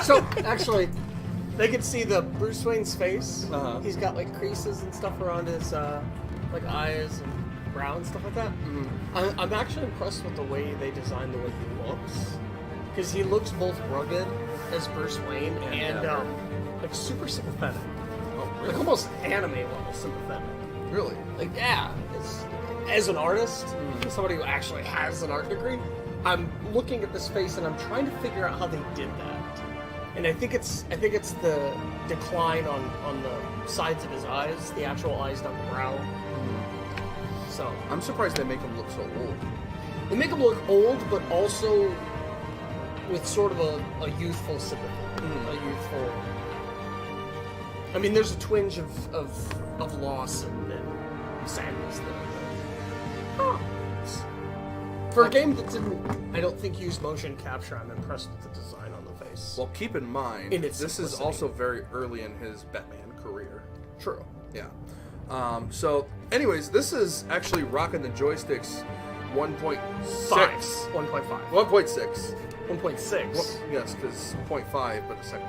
So, actually, they could see the Bruce Wayne's face. Uh-huh. He's got, like, creases and stuff around his, like, eyes and brow and stuff like that. I'm actually impressed with the way they designed the way he looks. Because he looks both rugged as Bruce Wayne and like, super sympathetic. Oh, really? Like, almost anime level sympathetic. Really? Like, yeah, as an artist, somebody who actually has an art degree, I'm looking at this face and I'm trying to figure out how they did that. And I think it's the decline on the sides of his eyes, the actual eyes, not the brow. So I'm surprised they make him look so old. they make him look old, but also with sort of a youthful sympathy, a youthful. I mean, there's a twinge of loss and sadness there. For a game that didn't, I don't think, use motion capture, I'm impressed with the design on the face. Well, keep in mind, In its this is simplicity. also very early in his Batman career. True. Yeah. So, anyways, this is actually rocking the joysticks 1.6. 1.5. 1.6. 1.6. Well, yes, because 0.5, but a second.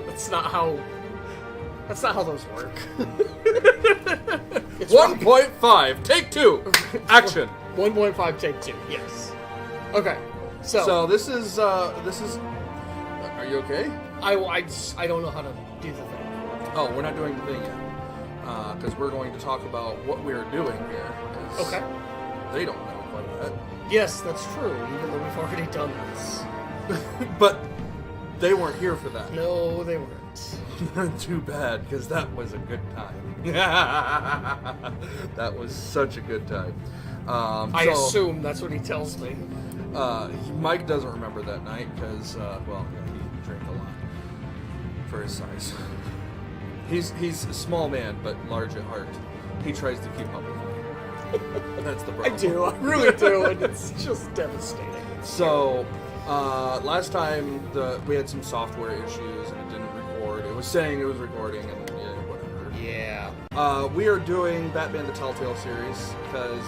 That's not how those work. It's 1.5. Take 2. Action. 1.5 take 2. Yes. Okay. So this is. Are you okay? I don't know how to do the thing. Oh, we're not doing the thing yet. Because we're going to talk about what we're doing here. 'Cause Okay. They don't know about that. Yes, that's true. Even though we've already done this. But they weren't here for that. No, they weren't. Too bad, because that was a good time. That was such a good time. I assume that's what he tells me. Mike doesn't remember that night because, well, he drank a lot for his size. He's a small man, but large at heart. He tries to keep up with me. That's the problem. I do. I really do, and it's just devastating. So, last time we had some software issues and it didn't record. It was saying it was recording and whatever. Yeah. We are doing Batman the Telltale series because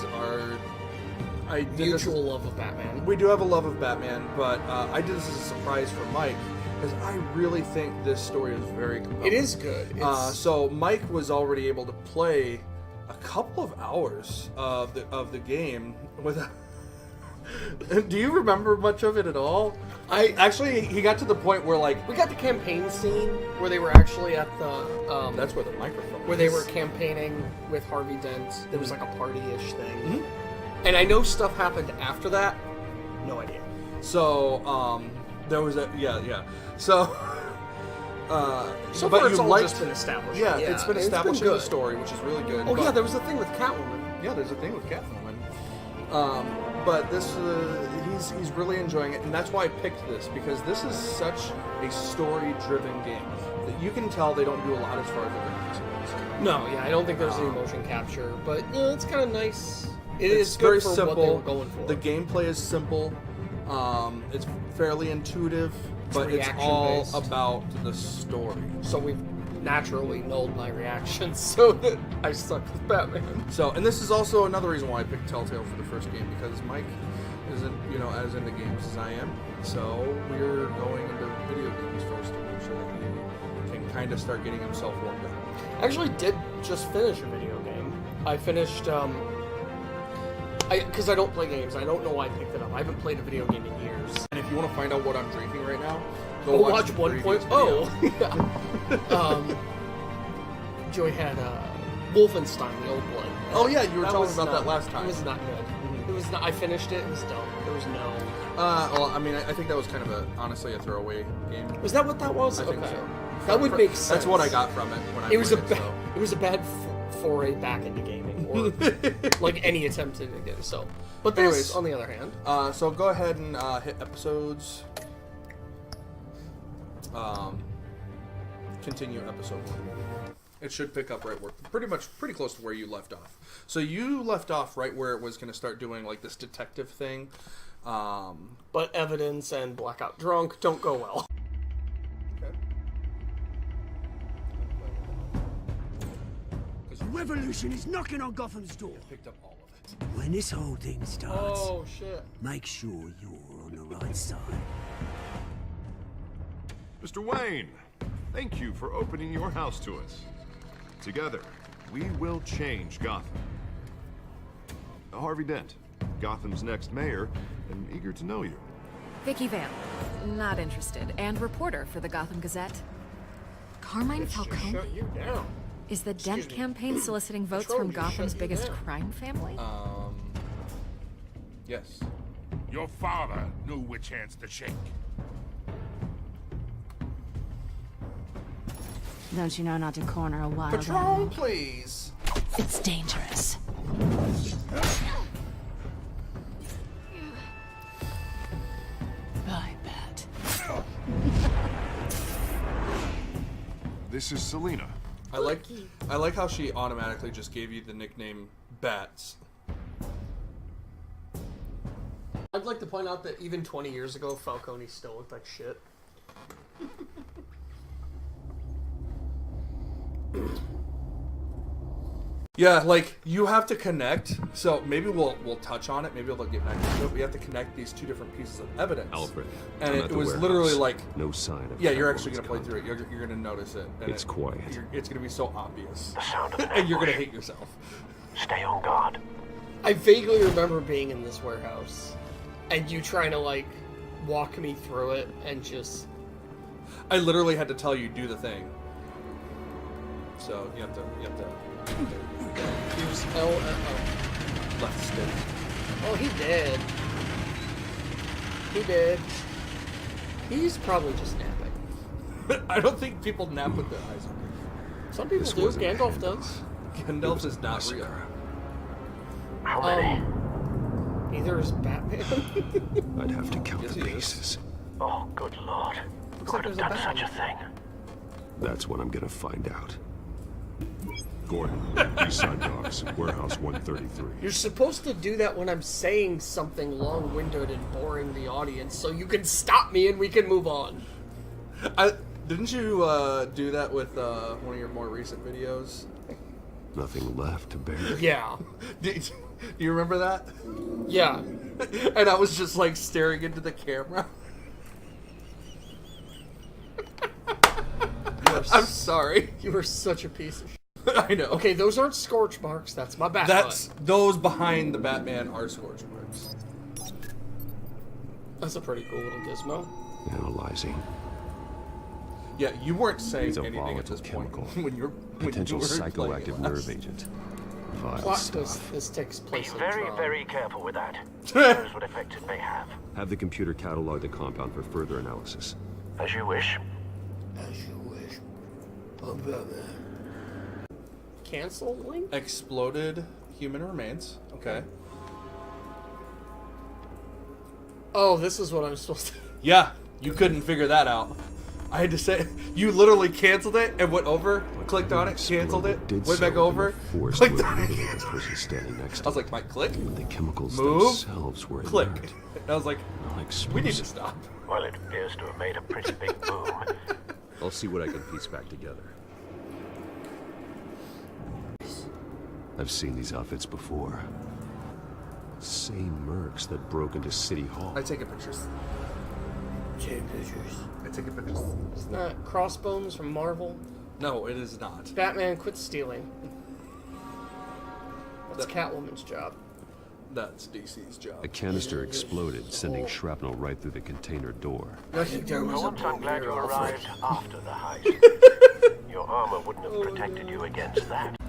Mutual love of Batman. we do have a love of Batman, but I did this as a surprise for Mike because I really think this story is very compelling. It is good. So Mike was already able to play a couple of hours of the game without. Do you remember much of it at all? He got to the point where we got the campaign scene where they were actually at the that's where the microphone where they is. were campaigning with Harvey Dent. There was like a party-ish thing. And I know stuff happened after that. No idea. So there was a So So but far it's you all liked, just been established. Yeah, it's been establishing the good. story, which is really good. Oh but, yeah, there was a thing with Catwoman. Yeah, there's a thing with Catwoman. But this, he's really enjoying it, and that's why I picked this, because this is such a story-driven game that you can tell they don't do a lot as far as the graphics goes. No, yeah, I don't think there's any motion capture, but yeah, it's kind of nice. It's good very for simple. what they were going for. The gameplay is simple. It's fairly intuitive, but it's all reaction-based. about the story. So we've naturally nulled my reaction so that I suck with Batman. So, and this is also another reason why I picked Telltale for the first game, because Mike isn't, as into games as I am. So we're going into video games first to make sure that he can kind of start getting himself warmed up. I actually did just finish a video game. I finished, because I don't play games. I don't know why I picked it up. I haven't played a video game in years. And if you want to find out what I'm drinking right now, go Go watch watch the 1.0. previous video. Joy had Wolfenstein, the Old Blood. Oh yeah, you were talking was about not- that last time. It was not good. It was not. I finished it. It was dumb. There was no. Well, I mean, I think that was kind of honestly a throwaway game. Was that what that was? I think okay. so. That would make sense. That's what I got from it when I It was a played bad. It was a bad foray back into gaming, or like any attempt to get so. But this, Anyways. on the other hand, So go ahead and hit episodes. Continue episode 1. It should pick up right where, pretty close to where you left off. So you left off right where it was going to start doing like this detective thing. but evidence and blackout drunk don't go well. The revolution is knocking on Gotham's door. Picked up all of it. When this whole thing starts, Oh shit! make sure you're on the right side. Mr. Wayne, thank you for opening your house to us. Together, we will change Gotham. Harvey Dent, Gotham's next mayor, and eager to know you. Vicky Vale, not interested, and reporter for the Gotham Gazette. Carmine Falcone? Shut you down. Is the Dent campaign soliciting votes Patrol from just Gotham's shut you biggest down. crime family? Yes. Your father knew which hands to shake. Don't you know not to corner a wild Patrol, animal? please. It's dangerous. I bet. This is Selina. I like how she automatically just gave you the nickname Bats. I'd like to point out that even 20 years ago, Falcone still looked like shit. Yeah, like you have to connect. So maybe we'll touch on it. Maybe we'll get back to it. We have to connect these two different pieces of evidence. Alfred, and I'm it at the was warehouse. literally like, No sign of yeah, you're actually Catwoman's gonna play contact. through it. You're gonna notice it. And It's quiet. It's gonna be so obvious, The sound of an and you're gonna ambush. hate yourself. Stay on guard. I vaguely remember being in this warehouse, and you trying to, like, walk me through it, and just... I literally had to tell you do the thing. So you have to Use L-L-O. left stick. Oh, he did. He did. He's probably just napping. I don't think people nap with their eyes open. Some people This do. wasn't a Gandalf handoff. does. Gandalf is not real. How many? Neither is Batman. I'd have to count Yes, the he is. pieces. Oh, good lord. Looks Who like would have there's a done such a Batman. thing? That's what I'm gonna find out. Gordon, Eastside Docks, Warehouse 133. You're supposed to do that when I'm saying something long-winded and boring the audience, so you can stop me and we can move on. Didn't you do that with one of your more recent videos? Nothing left to bury. Yeah. Do you remember that? Yeah. And I was just like staring into the camera. I'm sorry. You were such a piece of shit. I know. Okay, those aren't scorch marks. That's my Batman. That's those behind the Batman are scorch marks. That's a pretty cool little gizmo. Analyzing. Yeah, you weren't saying It's a anything at this volatile point chemical. when you're Potential when you were playing psychoactive it nerve last. agent. Vile Plot stuff. twist, this takes Be place in very, Tron. very careful with that. Who knows what effect it may have. Have the computer catalog the compound for further analysis. As you wish. As you wish. I'm Batman. Cancel link? Exploded human remains. Okay. Oh, this is what I'm supposed to... Yeah, you couldn't figure that out. I had to say, you literally canceled it and went over, clicked on it, canceled it, Did went so back over, in a force clicked to on it. eliminate the person standing next I to was like, Mike, click, the chemicals move, themselves were click. inert. And I was like, Not we need to explosive. stop. Well, it appears to have made a pretty big boom. I'll see what I can piece back together. I've seen these outfits before. Same mercs that broke into City Hall. I take pictures. Take pictures. I take pictures. Isn't that Crossbones from Marvel? No, it is not. Batman, quit stealing. That's That- Catwoman's job. That's DC's job. A canister exploded, sending shrapnel right through the container door. I think there For was a once, I'm glad you mirror arrived after the heist. Your armor wouldn't have protected you against that.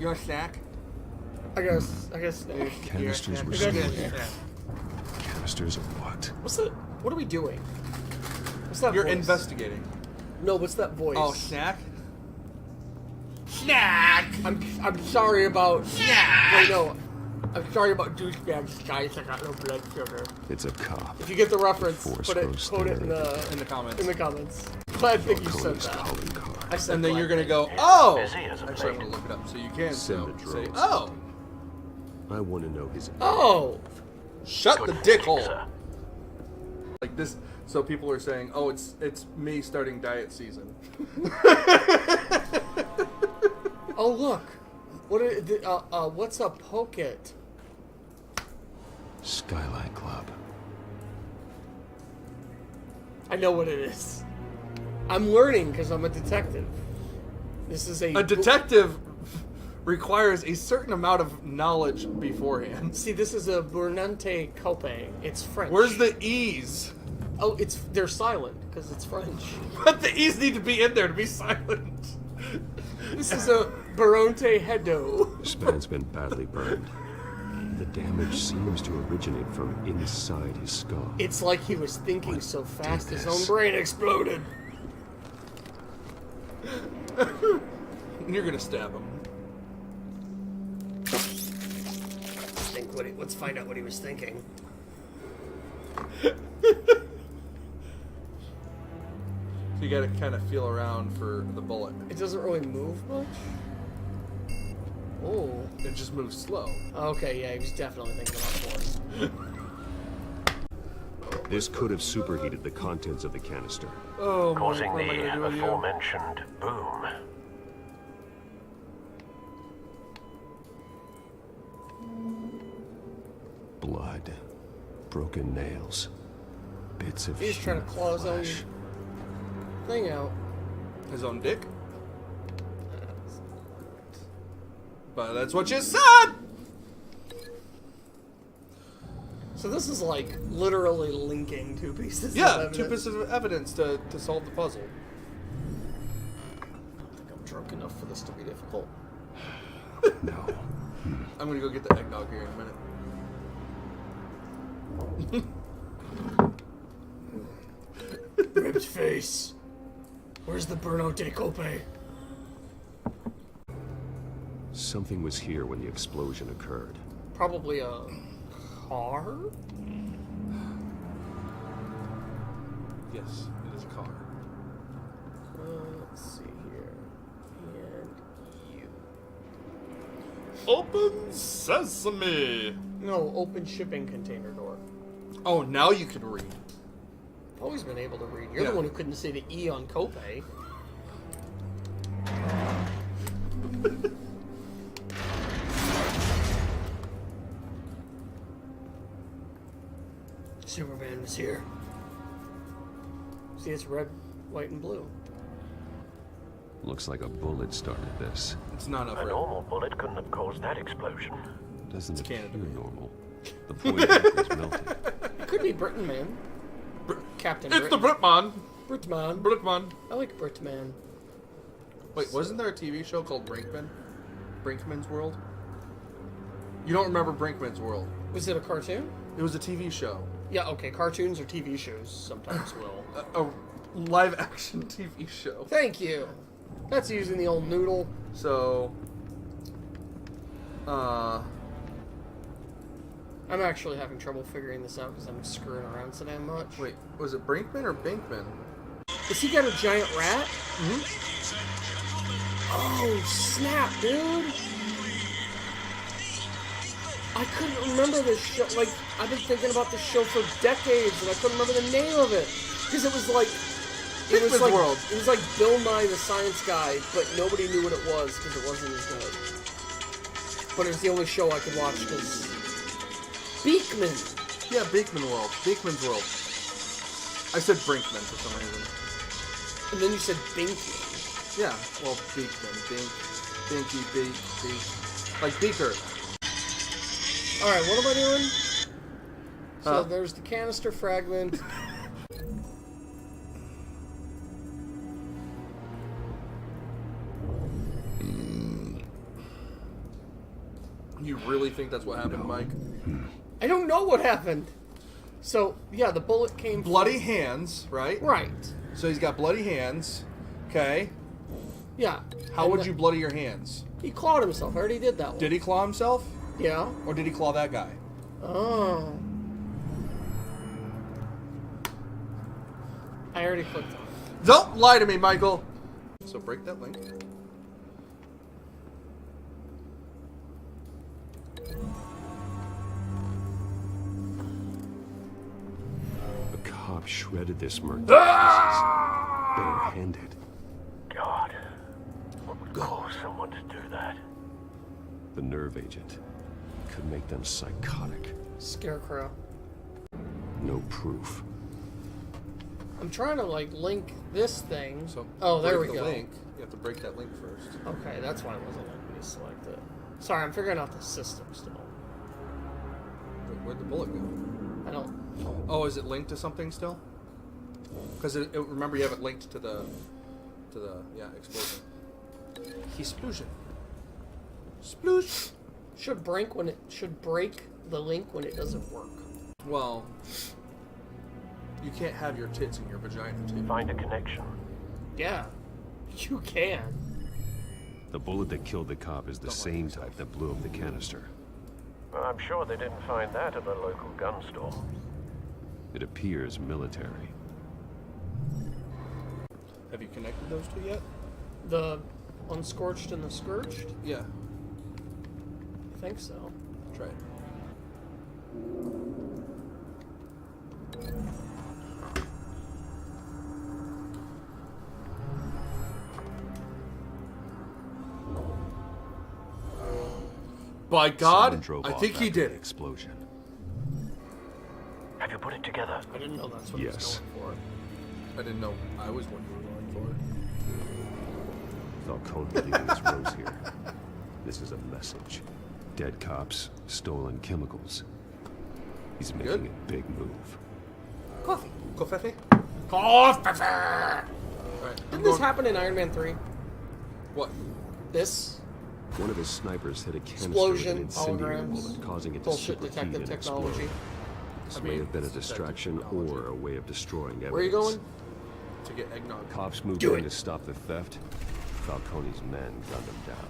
You're a snack? I guess. Canisters were You're a stolen. snack. Canisters of what? What's that? What are we doing? What's that You're voice? investigating. No, what's that voice? Oh, snack? Snack! I'm sorry about... Snack! Wait, no. I'm sorry about douchebags, guys. I got no blood sugar. It's a cop. If you get the reference, Force put it grows in In the the comments. comments. I think you said Falcone's that. calling car. I said And then you're gonna Glad. go, oh! Busy as a Actually, I'm plate. gonna look it up so you can Send the say, drones. oh! I want to know his. Oh! Shut Good the thinking, dickhole! sir. Like this, so people are saying, oh, it's me starting diet season. Oh, look. What's a pocket? Skylight Club. I know what it is. I'm learning because I'm a detective. This is A detective requires a certain amount of knowledge beforehand. See, this is a Burnante Cope. It's French. Where's the E's? Oh, they're silent because it's French. But the E's need to be in there to be silent. This is a Baronte Hedo. This man's been badly burned. The damage seems to originate from inside his skull. It's like he was thinking so fast did his this? own brain exploded. You're gonna stab him. Let's find out what he was thinking. So you gotta kind of feel around for the bullet. It doesn't really move much. Oh. It just moves slow. Okay, yeah, he was definitely thinking about force. This could have superheated the contents of the canister. Oh, causing what am I the gonna do here? aforementioned boom. Blood, broken nails, bits of He's trying to human claw his own flesh. thing out. His own dick? But that's what you said! So this is like literally linking two pieces of Yeah, evidence. 2 pieces of evidence to solve the puzzle. I don't think I'm drunk enough for this to be difficult. No. I'm gonna go get the eggnog here in a minute. Rib's face. Where's the Burno de Cope? Something was here when the explosion occurred. Probably a car? Yes, it is a car. Let's see here. And you. Open sesame! No, open shipping container door. Oh, now you can read. I've always been able to read. You're Yeah. the one who couldn't see the E on Cope. Superman was here. See, it's red, white, and blue. Looks like a bullet started this. It's not enough A red. normal bullet couldn't have caused that explosion. Doesn't appear Canada. normal. The poison is melted. It could be Britain Man. Captain It's the Britain. Britman! Britman. Britman. I like Britman. Wait, wasn't there a TV show called Brinkman? Brinkman's World? You don't remember Brinkman's World? Was it a cartoon? It was a TV show. Yeah, okay. Cartoons or TV shows sometimes will. A live action TV show. Thank you. That's using the old noodle. So, I'm actually having trouble figuring this out because I'm screwing around so damn much. wait, was it Brinkman or Binkman? Has he got a giant rat? Mm-hmm. Oh, snap, dude. I couldn't remember this show. Like, I've been thinking about this show for decades, and I couldn't remember the name of it. Because it was like... Pinkman's World. It was like Bill Nye the Science Guy, but nobody knew what it was because it wasn't as good. But it was the only show I could watch because... Beekman. Yeah, Beekman World. Beekman's World. I said Brinkman for some reason. And then you said Binky. Yeah, well, Beekman. Binky, Beak. Like Beaker. Alright, what am I doing? So Huh? there's the canister fragment. You really think that's what happened, Mike? I don't know what happened. So, yeah, the bullet came... Bloody hands, right? Right. So he's got bloody hands. Okay. Yeah. How And would you bloody your hands? He clawed himself. I already did that one. Did he claw himself? Yeah. Or did he claw that guy? Oh. I already clicked on it. Don't lie to me, Michael! So break that link. A cop shredded this merc to pieces, barehanded. God, what would cause someone to do that? The nerve agent could make them psychotic. Scarecrow. No proof. I'm trying to like link this thing. So oh, there we break the go. link. You have to break that link first. Okay, that's why it wasn't letting me select it. Sorry, I'm figuring out the system still. Where'd the bullet go? I don't. Oh, is it linked to something still? Because remember you have it linked to the explosion. Explosion. Sploosh. Should break the link when it doesn't work. Well, you can't have your tits in your vagina too. Find a connection. Yeah, you can. The bullet that killed the cop is the same type that blew up the canister. Well, I'm sure they didn't find that at the local gun store. It appears military. Have you connected those two yet? The unscorched and the scorched? Yeah. I think so. Try it. By Someone God, drove I off think he after did the it. explosion. Have you put it together? I didn't know that's what Yes. he was going I didn't know I was what you were going Falcone leaving his rose here. This is a message. Dead cops, stolen chemicals. He's making Good. a big move. for. Coffee. Coffee? Coffee! Alright. Didn't this happen in Iron Man 3? What? This? One of his snipers hit a canister Explosion, with an incendiary holograms, bullet, causing it to bullshit superheat detective and technology. explode. This I may mean, have been a it's distraction detective technology. or a way of destroying evidence. Where are you going? To get eggnog. Cops moved Do in it. to stop the theft. Falcone's men gunned him down.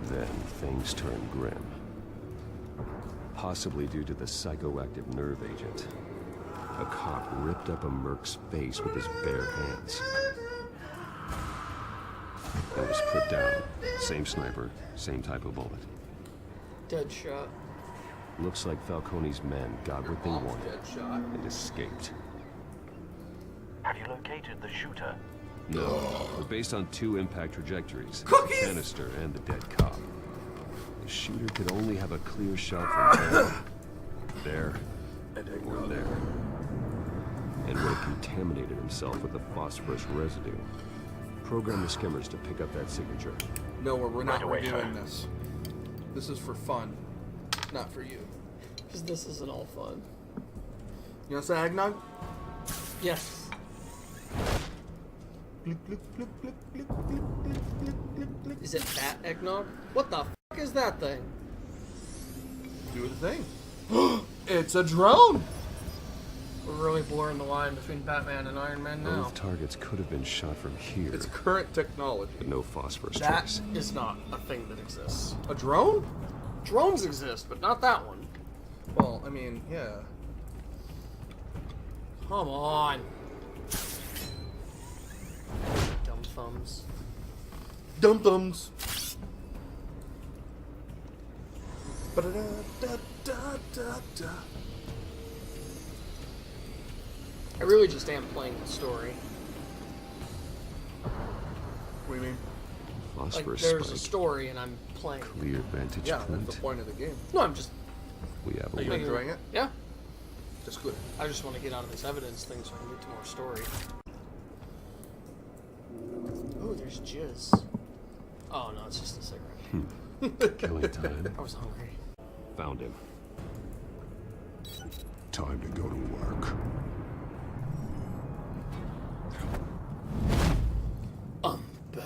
Then things turned grim. Possibly due to the psychoactive nerve agent. A cop ripped up a merc's face with his bare hands. It was put down. Same sniper, same type of bullet. Dead shot. Looks like Falcone's men got what they wanted Dead shot. and escaped. Have you located the shooter? No, but based on two impact trajectories, the canister and the dead cop. The shooter could only have a clear shot from there, or there. And would have contaminated himself with the phosphorus residue. Program the skimmers to pick up that signature. No, we're not Right away, reviewing sir. this. This is for fun, not for you. Because this isn't all fun. You want some eggnog? Yes. Is it fat eggnog? What the f is that thing? Do the thing. It's a drone! We're really blurring the line between Batman and Iron Man now. Both targets could have been shot from here, It's current technology. but no phosphorus That trace. is not a thing that exists. A drone? Drones exist, but not that one. Well, I mean, yeah. Come on. Dumb thumbs. Dum dums. Ba-da-da-da-da-da-da. I really just am playing the story. What do you mean? Like, Phosphorus there's spike. a story and I'm playing. Clear vantage Yeah, point. that's the point of the game. No, I'm just... We have Are a you winner. enjoying it? Yeah. That's good. I just want to get out of this evidence thing so I can get to more story. Oh, there's jizz. Oh, no, it's just a cigarette. Killing time. I was hungry. Found him. Time to go to work. Bat.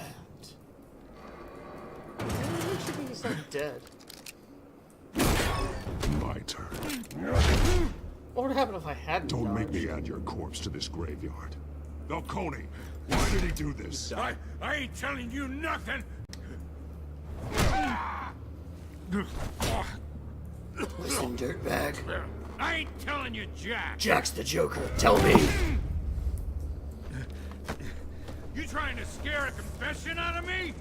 What makes you think he's not dead? My turn. What would happen if I hadn't Don't make dodged? me add your corpse to this graveyard. Falcone, why did he do this? I ain't telling you nothing. Listen, dirtbag. I ain't telling you, Jack. Jack's the Joker. Tell me. You trying to scare a confession out of me?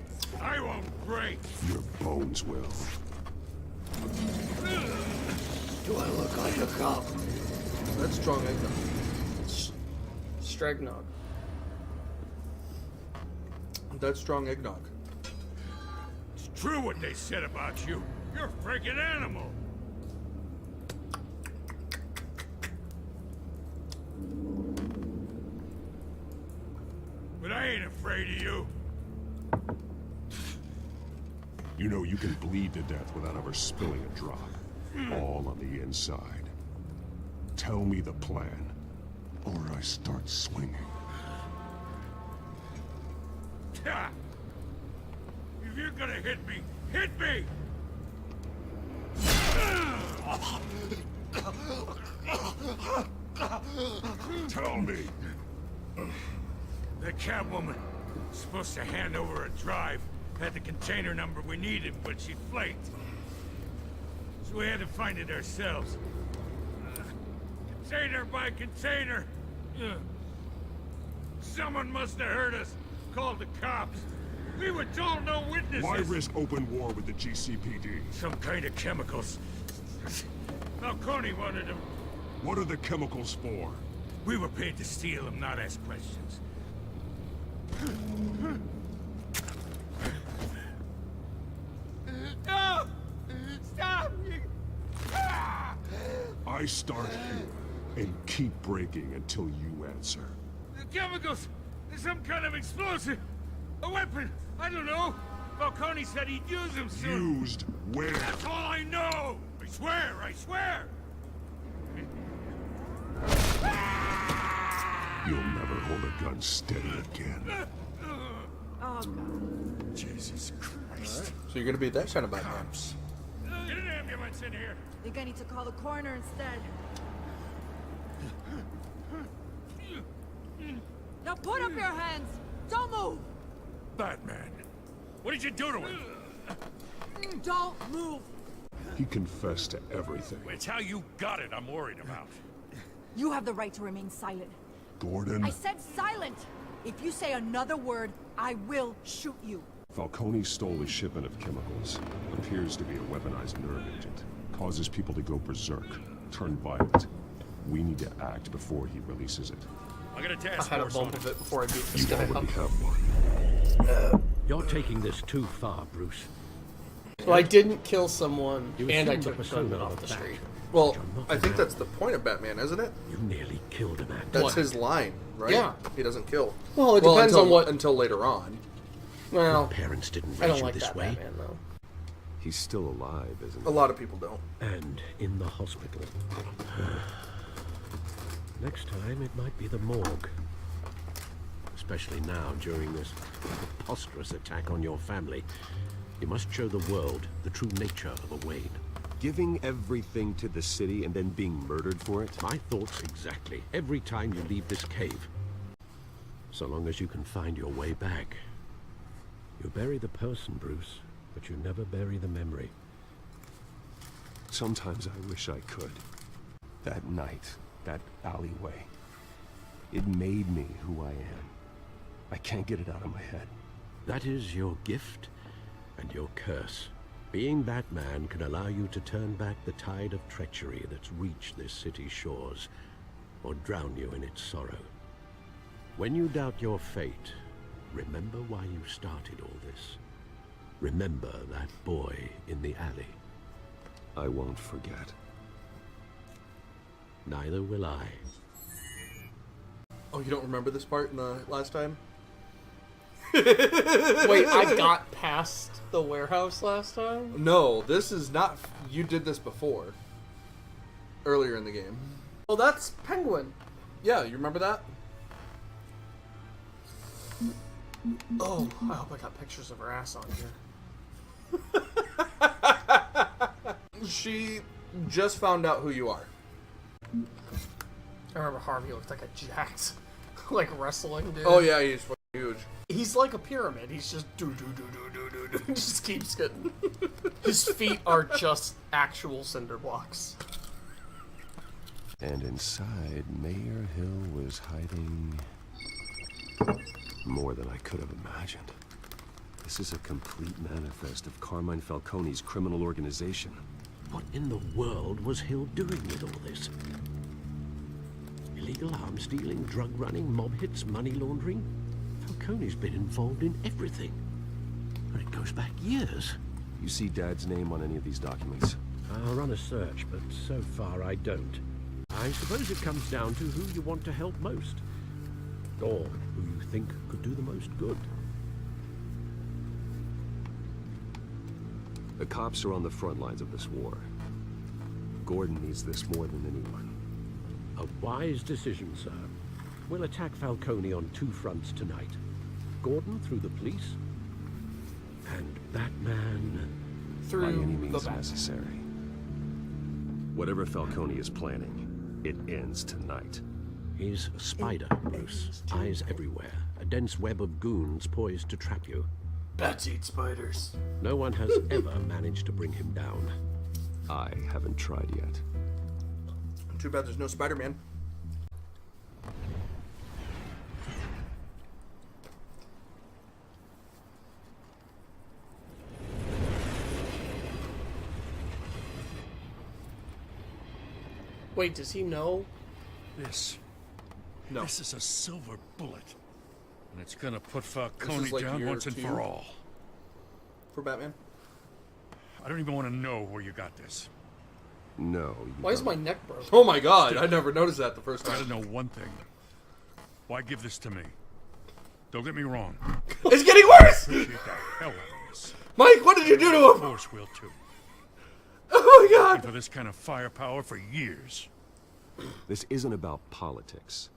I won't break. Your bones will. Do I look like a cop? That's strong eggnog. Stragnog. That's strong eggnog. It's true what they said about you. You're a freaking animal. afraid of you. You know you can bleed to death without ever spilling a drop. All on the inside. Tell me the plan, or I start swinging. Ha! If you're gonna hit me, hit me! Tell me. The Catwoman was supposed to hand over a drive. Had the container number we needed, but she flaked. So we had to find it ourselves. Container by container. Someone must have heard us. Called the cops. We were told no witnesses. Why risk open war with the GCPD? Some kind of chemicals. Falcone wanted them. What are the chemicals for? We were paid to steal them, not ask questions. No! Stop! I start here and keep breaking until you answer. The chemicals! Some kind of explosive! A weapon! I don't know! Falcone said he'd use them soon! Used where? That's all I know! I swear! I swear! You'll never hold a gun steady again. Oh, God. Jesus Christ. So you're gonna be that kind of Batman. Get an ambulance in here! I think I need to call the coroner instead. Now put up your hands! Don't move! Batman! What did you do to him? Don't move! He confessed to everything. It's how you got it I'm worried about. You have the right to remain silent. Gordon, I said silent! If you say another word, I will shoot you. Falcone stole a shipment of chemicals. Appears to be a weaponized nerve agent. Causes people to go berserk, turn violent. We need to act before he releases it. I got a I task had a force on bump it. of it before I beat this You guy already up. have one. You're taking this too far, Bruce. So I didn't kill someone, You and I assume the took persona someone off of the that. street. Well, Which I'm not I think about. that's the point of Batman, isn't it? You nearly killed a man. That's What? his line, right? Yeah. He doesn't kill. Well, it depends until, on what. until later on. Well, Your parents didn't I raise don't you like this that way. Batman though. He's still alive, isn't A he? lot of people don't. And in the hospital. Next time, it might be the morgue. Especially now, during this preposterous attack on your family. You must show the world the true nature of a Wayne. Giving everything to the city and then being murdered for it? My thoughts exactly. Every time you leave this cave. So long as you can find your way back. You bury the person, Bruce, but you never bury the memory. Sometimes I wish I could. That night, that alleyway, it made me who I am. I can't get it out of my head. That is your gift and your curse. Being Batman can allow you to turn back the tide of treachery that's reached this city's shores, or drown you in its sorrow. When you doubt your fate, remember why you started all this. Remember that boy in the alley. I won't forget. Neither will I. Oh, you don't remember this part in the last time? Wait, I got past the warehouse last time? No, this is not. You did this before. Earlier in the game. Oh, that's Penguin. Yeah, you remember that? Oh, I hope I got pictures of her ass on here. She just found out who you are. I remember Harvey looked like a jacked, like wrestling dude. Oh yeah, he's fucking huge. He's like a pyramid. He's just just keeps getting. His feet are just actual cinder blocks. And inside, Mayor Hill was hiding more than I could have imagined. This is a complete manifest of Carmine Falcone's criminal organization. What in the world was Hill doing with all this? Illegal arms dealing, drug running, mob hits, money laundering? Falcone's been involved in everything. And it goes back years. You see Dad's name on any of these documents? I'll run a search, but so far I don't. I suppose it comes down to who you want to help most. Or who you think could do the most good. The cops are on the front lines of this war. Gordon needs this more than anyone. A wise decision, sir. We'll attack Falcone on 2 fronts tonight. Gordon through the police, and Batman... By any Through the means back. necessary. Whatever Falcone is planning, it ends tonight. He's a spider, Bruce. Eyes everywhere. A dense web of goons poised to trap you. Bats eat spiders. No one has ever managed to bring him down. I haven't tried yet. Too bad there's no Spider-Man. Wait, does he know? This. No. This is a silver bullet. And it's gonna put This Falcone is like down year once and 2 for all. For Batman? I don't even want to know where you got this. No, you Why is don't. my neck broken? Oh my god, I never noticed that the first I gotta time. know one thing. Why give this to me? Don't get me wrong. It's getting worse! Appreciate the hell out of this. Mike, what did you do to him? Force will too. Oh my god! For this kind of firepower for years. This isn't about politics.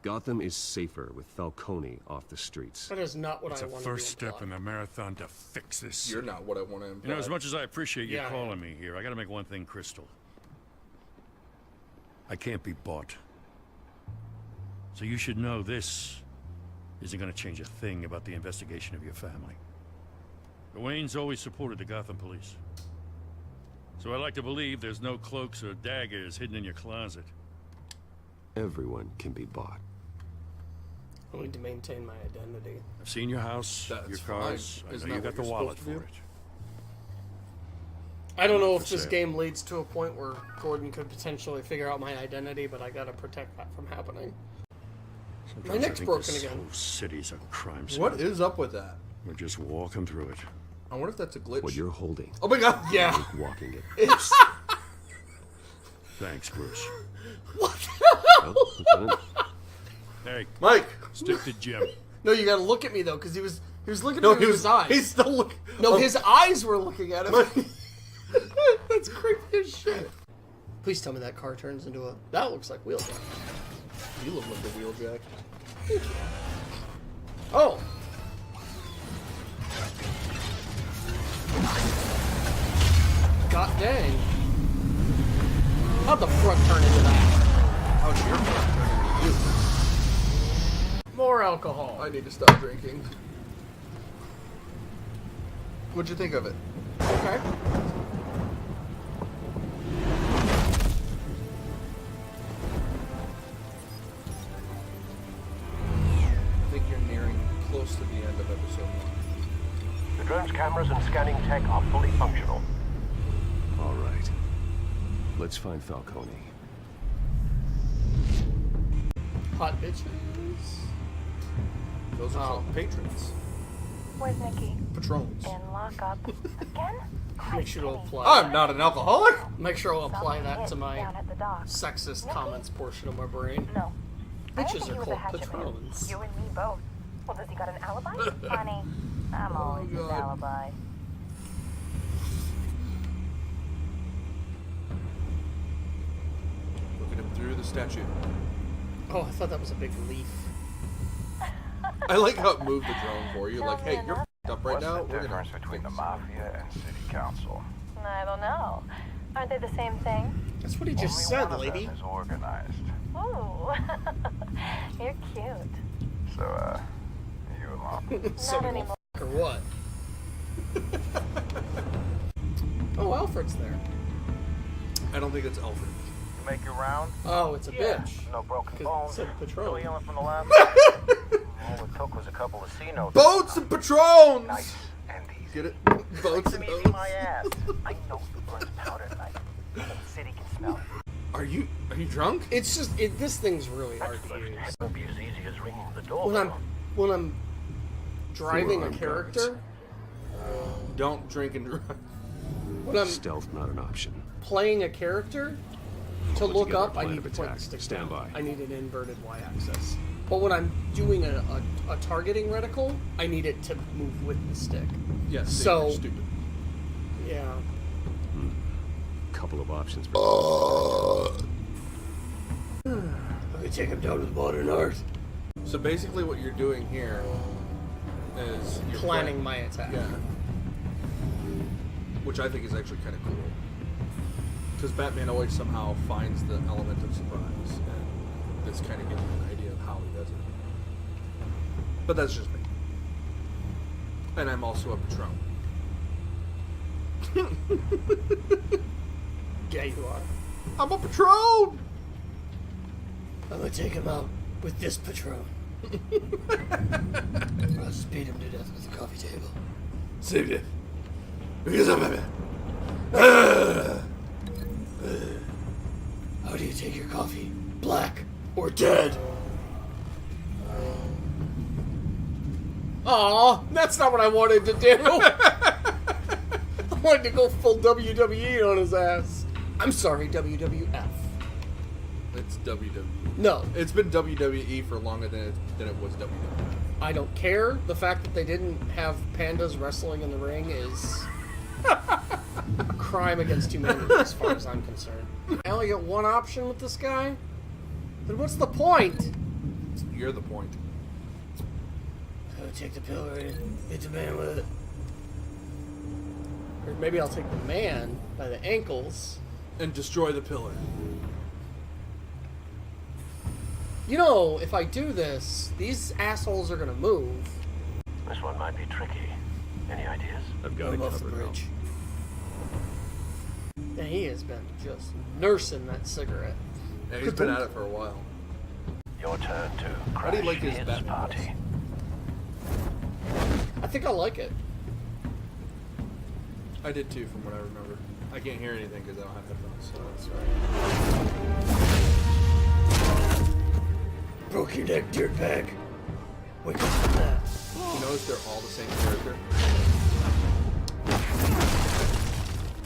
Gotham is safer with Falcone off the streets. That is not what It's I a want first to step in the marathon to fix this. You're not what I want to imply. You know, as much as I appreciate you Yeah. calling me here, I gotta make one thing crystal. I can't be bought. So you should know this isn't gonna change a thing about the investigation of your family. The Waynes always supported the Gotham police. So I like to believe there's no cloaks or daggers hidden in your closet. Everyone can be bought. I need to maintain my identity. I've seen your house, That's your fine. cars. I Isn't know you that got the what you're wallet supposed for to do? it. I don't know if For this sale. game leads to a point where Gordon could potentially figure out my identity, but I gotta protect that from happening. Sometimes I neck's think broken this again. whole city's a crime scene. What is up with that? We're just walking through it. I wonder if that's a glitch. What you're holding, Oh my god! Yeah. like walking it. It's Thanks, Bruce. what? Well, Lieutenant, Hey, Mike! stick to Jim. No, you gotta look at me though, because he was looking No, at me he with was. his eyes. He's still looking. No, Oh, his eyes were looking at him. That's creepy as shit. Please tell me that car turns into a. That looks like Wheeljack. You look like a wheeljack. Oh. God dang. How'd the front turn into that? How's your front turning into you? More alcohol. I need to stop drinking. What'd you think of it? Okay. I think you're nearing close to the end of episode 1. The drone's cameras and scanning tech are fully functional. all right. Let's find Falcone. Hot bitches. Those are called patrons. Where's Nikki? Patrons. In lockup. Again? Make sure to apply. I'm not an alcoholic! Make sure I'll apply Something that hit to my down at the dock. sexist Nikki? comments portion of my brain. No. I Bitches think are he was a called hatchet man. patrons. You and me both. Well, does he got an alibi? Honey, I'm always his God. alibi. Look at him through the statue. Oh, I thought that was a big leaf. I like how it moved the drone for you. Like, hey, you're f***ed up right What's now. the We're gonna difference between the mafia and city council? I don't know. Aren't they the same thing? That's what he just said, Only one of lady. them is organized. Ooh. You're cute. So, you along? So Not we anymore. or what? Oh, Alfred's there. I don't think it's Alfred. You make your round? Oh, it's a bitch. No broken 'Cause it bones. said Still Patron. healing from the last. All it took was a couple of C notes. Boats and patrons! Nice and easy. Get it? Boats and Easy boats. my ass. I know the burns powder tonight. The city can smell it. Are you drunk? It's just this thing's really hard to use. It won't be as easy as ringing the doorbell. When I'm driving a armed character, Don't drink and drive. when I'm Stealth not an option. playing a character, to Put look together a up, I plan need of to point attack. the stick Stand down. by. I need an inverted y-axis. But when I'm doing a targeting reticle, I need it to move with the stick. Yes. So You're stupid. Yeah. Couple of options. For Let me take him down to the modern art. So basically, what you're doing here is you're Planning my attack. Yeah. Which I think is actually kind of cool. Because Batman always somehow finds the element of surprise, and this kind of gives you an idea of how he does it. But that's just me. And I'm also a Patron. Yeah, you are. I'm a Patron! I'm gonna take him out with this Patron. I'll speed him to death with the coffee table. Save it. Because I'm Batman. How do you take your coffee? Black or dead? Aw, that's not what I wanted to do. I wanted to go full WWE on his ass. I'm sorry, WWF. It's WWE. No. It's been WWE for longer than it was WWF. I don't care. The fact that they didn't have pandas wrestling in the ring is a crime against humanity as far as I'm concerned. I only get one option with this guy? Then what's the point? You're the point. I'm gonna take the pillar and hit the man with it. Or maybe I'll take the man by the ankles. And destroy the pillar. You know, if I do this, these assholes are gonna move. This one might be tricky. Any ideas? I've got it off the covered. bridge. And he has been just nursing that cigarette. Yeah, he's been at it for a while. Your turn to crash How do you like his his Batman party. I think I like it. I did too, from what I remember. I can't hear anything because I don't have headphones, so that's right. Broke your neck, dirtbag. Wake up from that. You notice they're all the same character?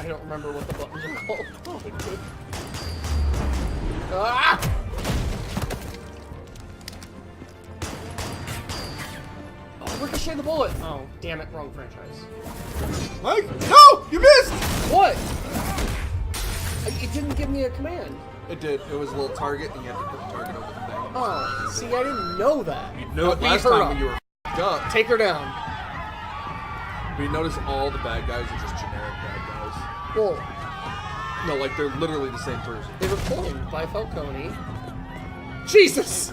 I don't remember what the buttons are called. Oh, good. Ah! Oh, ricochet the bullet. Oh, damn it, wrong franchise. Mike, no, you missed. What? It didn't give me a command. It did. It was a little target, and you had to put the target over the thing. Oh, see, I didn't know that. You know it Beat last her time up. when you were f***ed up. Take her down. But you notice all the bad guys are just generic bad guys. Well, No, like they're literally the same person. they were pulled by Falcone. Jesus!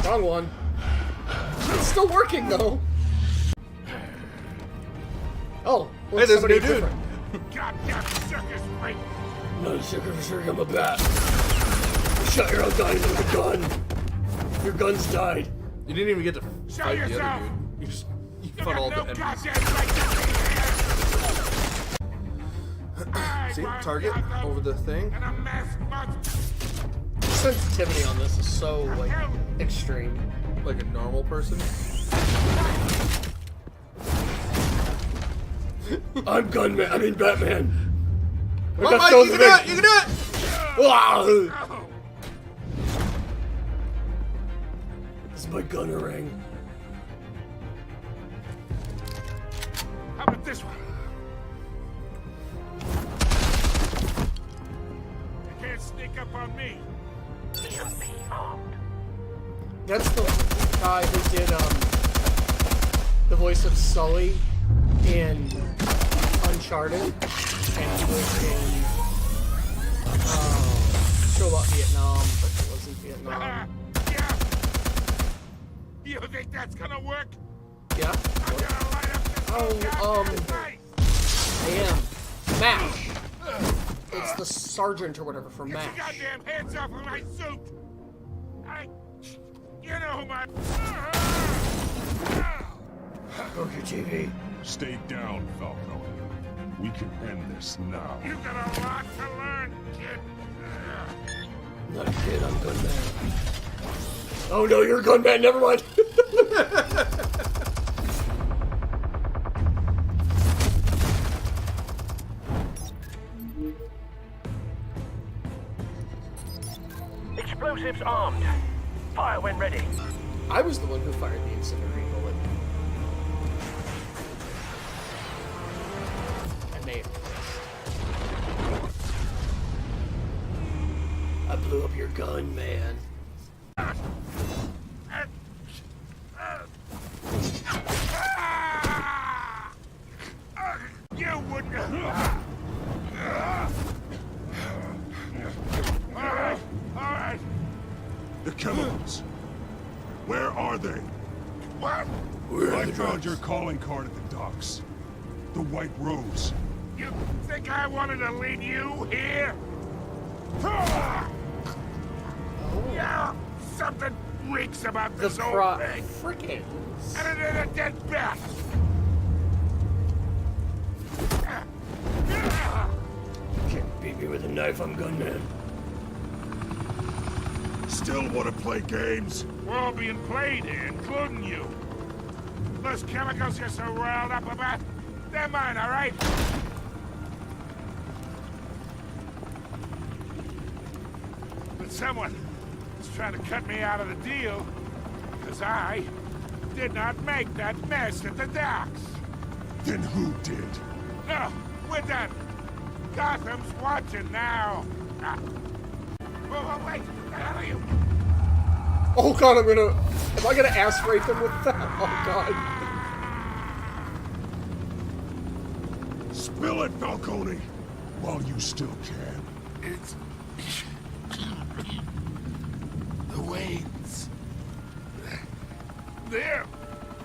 Wrong one. It's still working though. Oh, Hey, there's a somebody new dude. different. Goddamn circus freak! Not a sugar for sure, I'm a bat. You shot your own guys with a gun. Your guns died. You didn't even get to fight the yourself. other dude. You fought all the enemies. See, target over the thing. The sensitivity on this is so like extreme. Like a normal person. I'm Gunman. I mean Batman. Come on, Mike, you can do it! You can do it! This is my gunner ring. How about this one? You can't sneak up on me. EMP armed. That's the guy who did the voice of Sully in Uncharted, and he was in show about Vietnam, but it wasn't Vietnam. Yeah. You think that's gonna work? Yeah. I'm gonna light up this whole goddamn place. I am. MASH. It's the sergeant or whatever from Get your MASH. goddamn hands off of my suit! You know who my... Broke your TV. Stay down, Falcone. We can end this now. You got a lot to learn, kid. Not a kid, I'm Gunman. Oh no, you're Gunman, never mind. Explosives armed. Fire when ready. I was the one who fired the incendiary bullet. I may have missed. I blew up your gun, man. You wouldn't. Alright. The chemicals. Where are they? What? I found your calling card at the docks. The White Rose. You think I wanted to lead you here? Yeah, something reeks about The this old thing. frickin'. And it is a dead bat. Can't beat me with a knife, I'm gunman. Still want to play games? We're all being played here, including you. Those chemicals you're so riled up about, they're mine, all right? But someone is trying to cut me out of the deal, because I did not make that mess at the docks. Then who did? No, we're done. Gotham's watching now. Whoa, wait, what the hell are you? Oh god, am I gonna ass rape him with that? Oh god. Spill it, Falcone, while you still can. It's... the Waynes. They're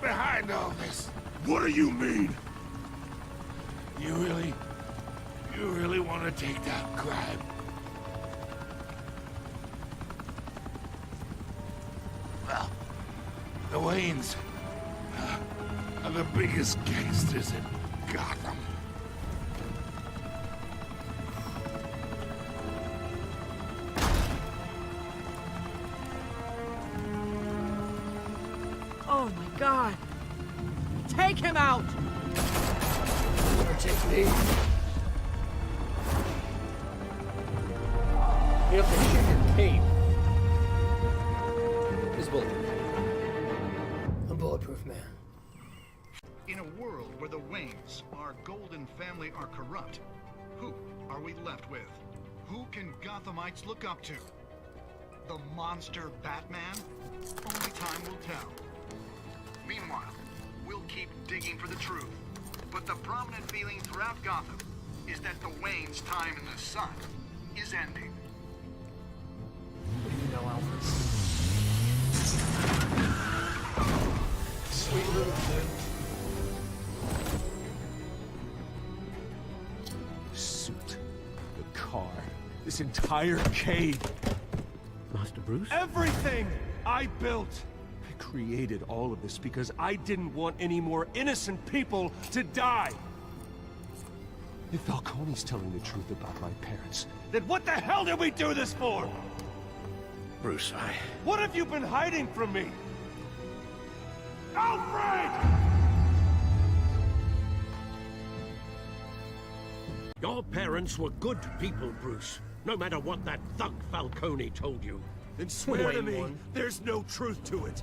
behind all this. What do you mean? You really want to take down crime? Well, the Waynes are the biggest gangsters in Gotham. Oh my god! Take him out! Or take me. You have to shoot your cape. It's bulletproof. I'm bulletproof, man. In a world where the Waynes, our golden family, are corrupt, who are we left with? Who can Gothamites look up to? The monster Batman? Only time will tell. Meanwhile, we'll keep digging for the truth. But the prominent feeling throughout Gotham is that the Waynes' time in the sun is ending. What do you know, Alfred? Sweet little kid. The suit, the car, this entire cave. Master Bruce? Everything I built. I created all of this because I didn't want any more innocent people to die. If Falcone's telling the truth about my parents, then what the hell did we do this for? Bruce, What have you been hiding from me? Alfred! Your parents were good people, Bruce. No matter what that thug Falcone told you. Then swear to Wayne me won. there's no truth to it.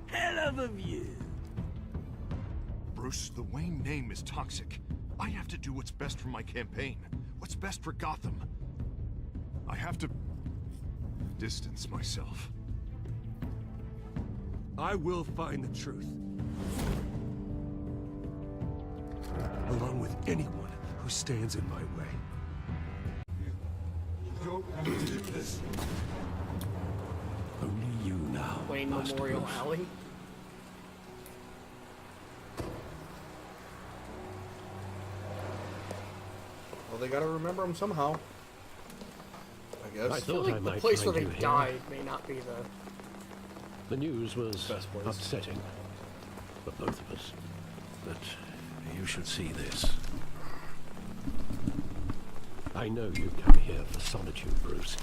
Hell of a view. Bruce, the Wayne name is toxic. I have to do what's best for my campaign. What's best for Gotham. I have to distance myself. I will find the truth. Along with anyone who stands in my way. You don't have to do this. Only you now, Wayne Master Memorial Bruce. Alley. Well, they gotta remember him somehow. I guess. I I feel thought like I the might place where find they you here. died may not be the... The news was Best place. upsetting for both of us. But you should see this. I know you come here for solitude, Bruce.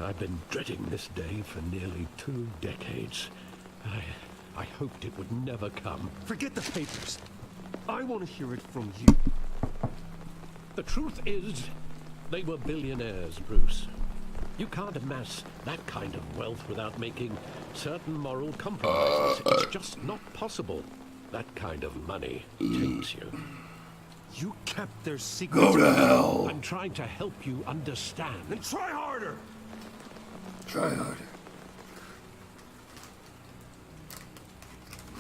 I've been dreading this day for nearly 2 decades. I hoped it would never come. Forget the papers. I want to hear it from you. The truth is, They were billionaires, Bruce. You can't amass that kind of wealth without making certain moral compromises. It's just not possible. That kind of money taints you. You kept their secrets. Go to hell. I'm trying to help you understand. Then try harder. Try harder.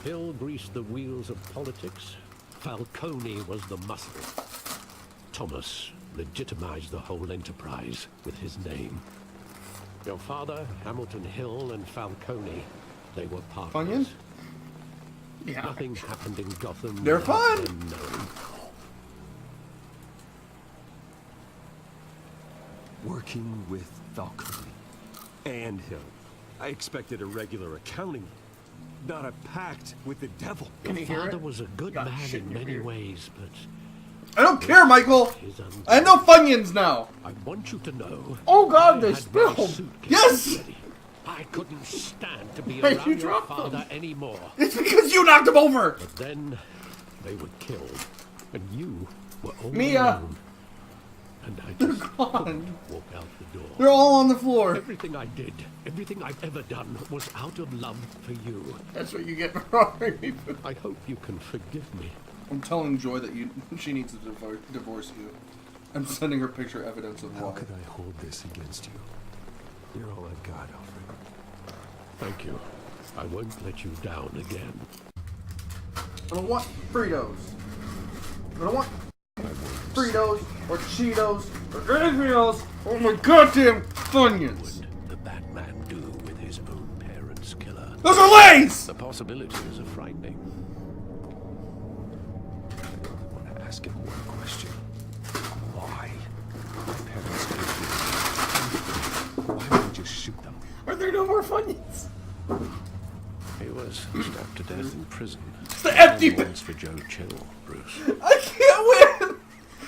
Hill greased the wheels of politics. Falcone was the muscle. Thomas legitimized the whole enterprise with his name. Your father, Hamilton Hill, and Falcone, they were partners. Funyuns? Yeah. Nothing happened in Gotham. They're without fun. them knowing. Working with Falcone and Hill. I expected a regular accounting, not a pact with the devil. Your you hear father it? was a good Got man shit in in your many ear. ways, but I don't care, Michael. his I have no Funyuns now. I want you to know. Oh God, I they had my spilled. suitcase Yes! ready. I couldn't stand to be Why around you your dropped father them? anymore. It's because you knocked him over. But then they were killed, and you were all Mia. alone. And I just gone. couldn't walk out the door. They're all on the floor. Everything I did, everything I've ever done, was out of love for you. That's what you get for offering me food. I hope you can forgive me. I'm telling Joy that she needs to divorce you. I'm sending her picture evidence of How why. could I hold this against you? You're all I've got, Alfred. Thank you. I won't let you down again. I don't want Fritos. I don't want Fritos or Cheetos or anything else. Oh my goddamn Funyuns. What the Batman do with his own parents' killer? Those are Lays! The possibilities are frightening. I want to ask him one question. Why? My parents did this. Why would you just shoot them? Are there no more Funyuns? He was stabbed to death in prison. The empty All once for Joe Chill, Bruce. I can't win!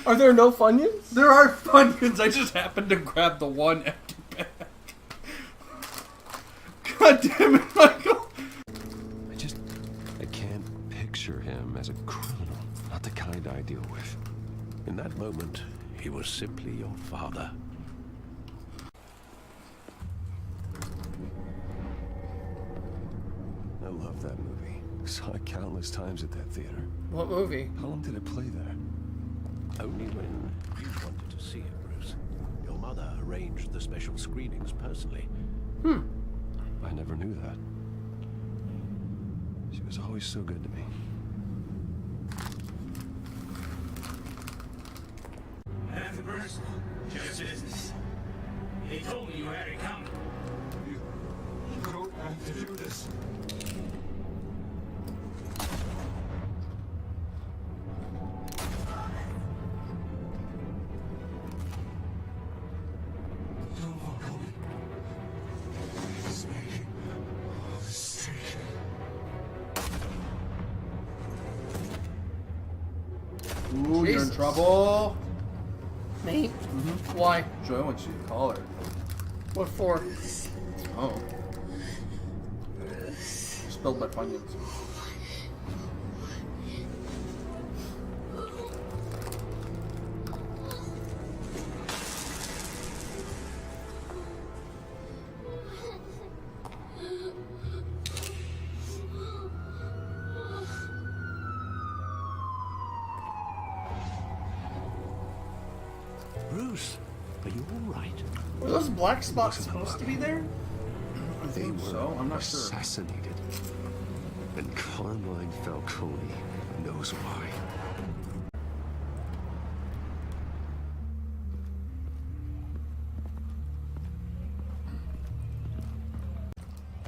Are there no Funyuns? There are Funyuns, I just happened to grab the one empty bag. God damn it, Michael! I can't picture him as a criminal. Not the kind I deal with. In that moment, he was simply your father. I love that movie. Saw it countless times at that theater. What movie? How long did it play there? Only when you wanted to see it, Bruce. Your mother arranged the special screenings personally. I never knew that. She was always so good to me. Nothing personal, just business. They told me you had it coming. You don't have to do this. Don't walk on me. It's making all this station. Ooh, you're in Jesus. trouble. Me? Why? Joy wants you to call her. What for? Oh. Spilled my Funyuns. Bruce, are you all right? Were those black spots supposed to be there? I think so. I'm not sure. Assassinated. And Carmine Falcone knows why.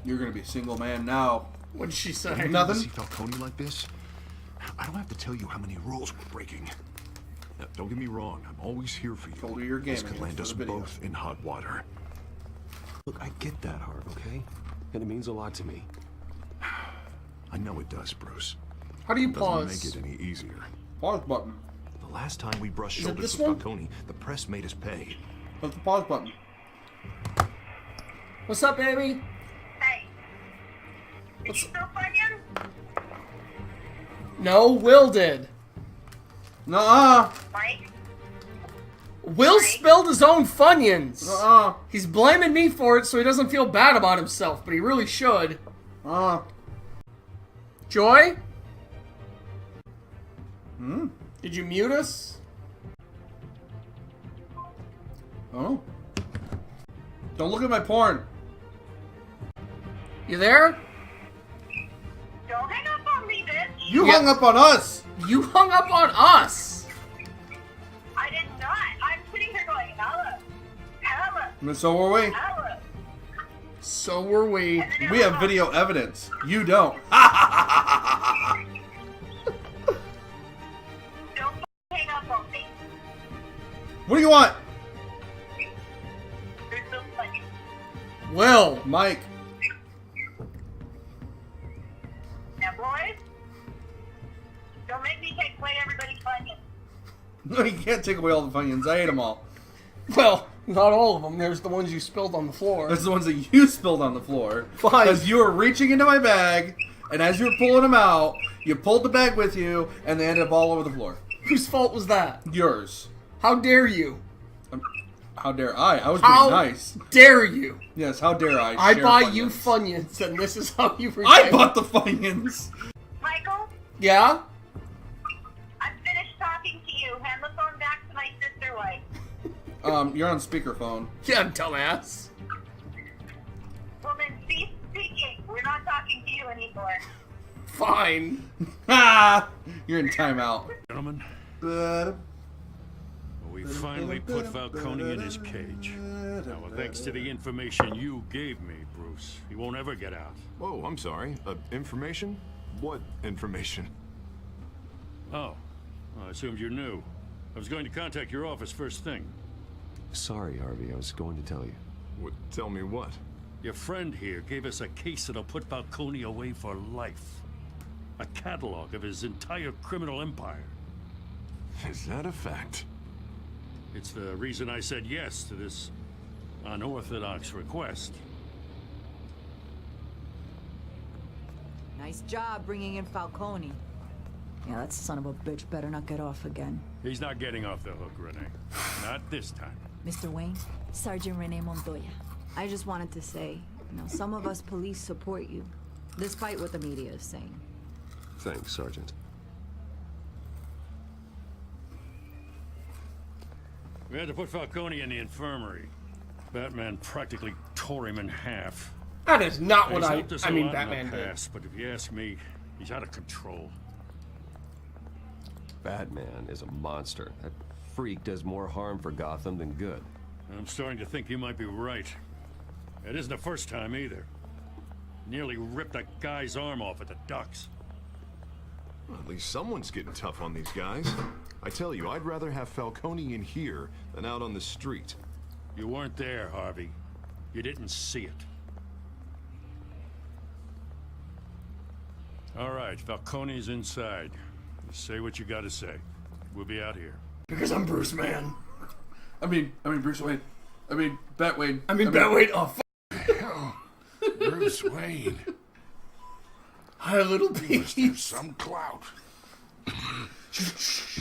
You're gonna be a single man now. What'd she say? See Nothing. Falcone like this? I don't have to tell you how many rules we're breaking. Now, don't get me wrong, I'm always here for you. Told her you're This gaming could land for us the video. both in hot water. Look, I get that, Hart, okay? And it means a lot to me. I know it does, Bruce. How do you Doesn't pause? make it any easier. Pause button. The last time we brushed Is it shoulders this with one? Falcone, the press made us pay. Hit the pause button. What's up, baby? Hey. Did you still Funyun? No, Will did. Nuh-uh. Mike? Will spilled his own Funyuns. He's blaming me for it so he doesn't feel bad about himself, but he really should. Joy? Did you mute us? Oh. Don't look at my porn. You there? Don't hang up on me, bitch. You hung up on us. You hung up on us. I did not. I'm sitting here going, Ella. Ella. And so were we. Ella. So were we. We have video evidence. You don't. Don't hang up on me. What do you want? You're so funny. Will. Mike. Now, boys, don't make me take away everybody's Funyuns. No, you can't take away all the Funyuns. I ate them all. Well, not all of them. There's the ones you spilled on the floor. That's the ones that you spilled on the floor. Fine. Because you were reaching into my bag, and as you were pulling them out, you pulled the bag with you, and they ended up all over the floor. Whose fault was that? Yours. How dare you? How dare I? I was being nice. How dare you? Yes, how dare I? I share buy Funyuns. you Funyuns, and this is how you I repay. bought the Funyuns. Michael, Yeah? I'm finished talking to you. Hand the phone back to my sister wife. You're on speakerphone. Yeah, dumbass. Well, then cease speaking. We're not talking to you anymore. Fine. You're in timeout. Gentlemen, we finally put Falcone in his cage. Now, thanks to the information you gave me, Bruce, he won't ever get out. Whoa, I'm sorry. Information? What information? Oh, I assumed you knew. I was going to contact your office first thing. Sorry, Harvey, I was going to tell you. What, tell me what? Your friend here gave us a case that'll put Falcone away for life. A catalog of his entire criminal empire. Is that a fact? It's the reason I said yes to this unorthodox request. Nice job bringing in Falcone. Yeah, that son of a bitch better not get off again. He's not getting off the hook, Renee. Not this time. Mr. Wayne, Sergeant Renee Montoya. I just wanted to say, some of us police support you, despite what the media is saying. Thanks, Sergeant. We had to put Falcone in the infirmary. Batman practically tore him in half. That is not what He's I helped us a mean, lot in the Batman did. past, but if you ask me, he's out of control. Batman is a monster. That freak does more harm for Gotham than good. I'm starting to think you might be right. It isn't the first time either. Nearly ripped a guy's arm off at the docks. Well, at least someone's getting tough on these guys. I tell you, I'd rather have Falcone in here than out on the street. You weren't there, Harvey. You didn't see it. All right, Falcone's inside. Just say what you gotta say. We'll be out here. Because I'm Bruce, man. I mean Bruce Wayne. I mean Batwayne. Batwayne. Oh, Hell, Bruce Wayne. Hi, little Must piece. have some clout.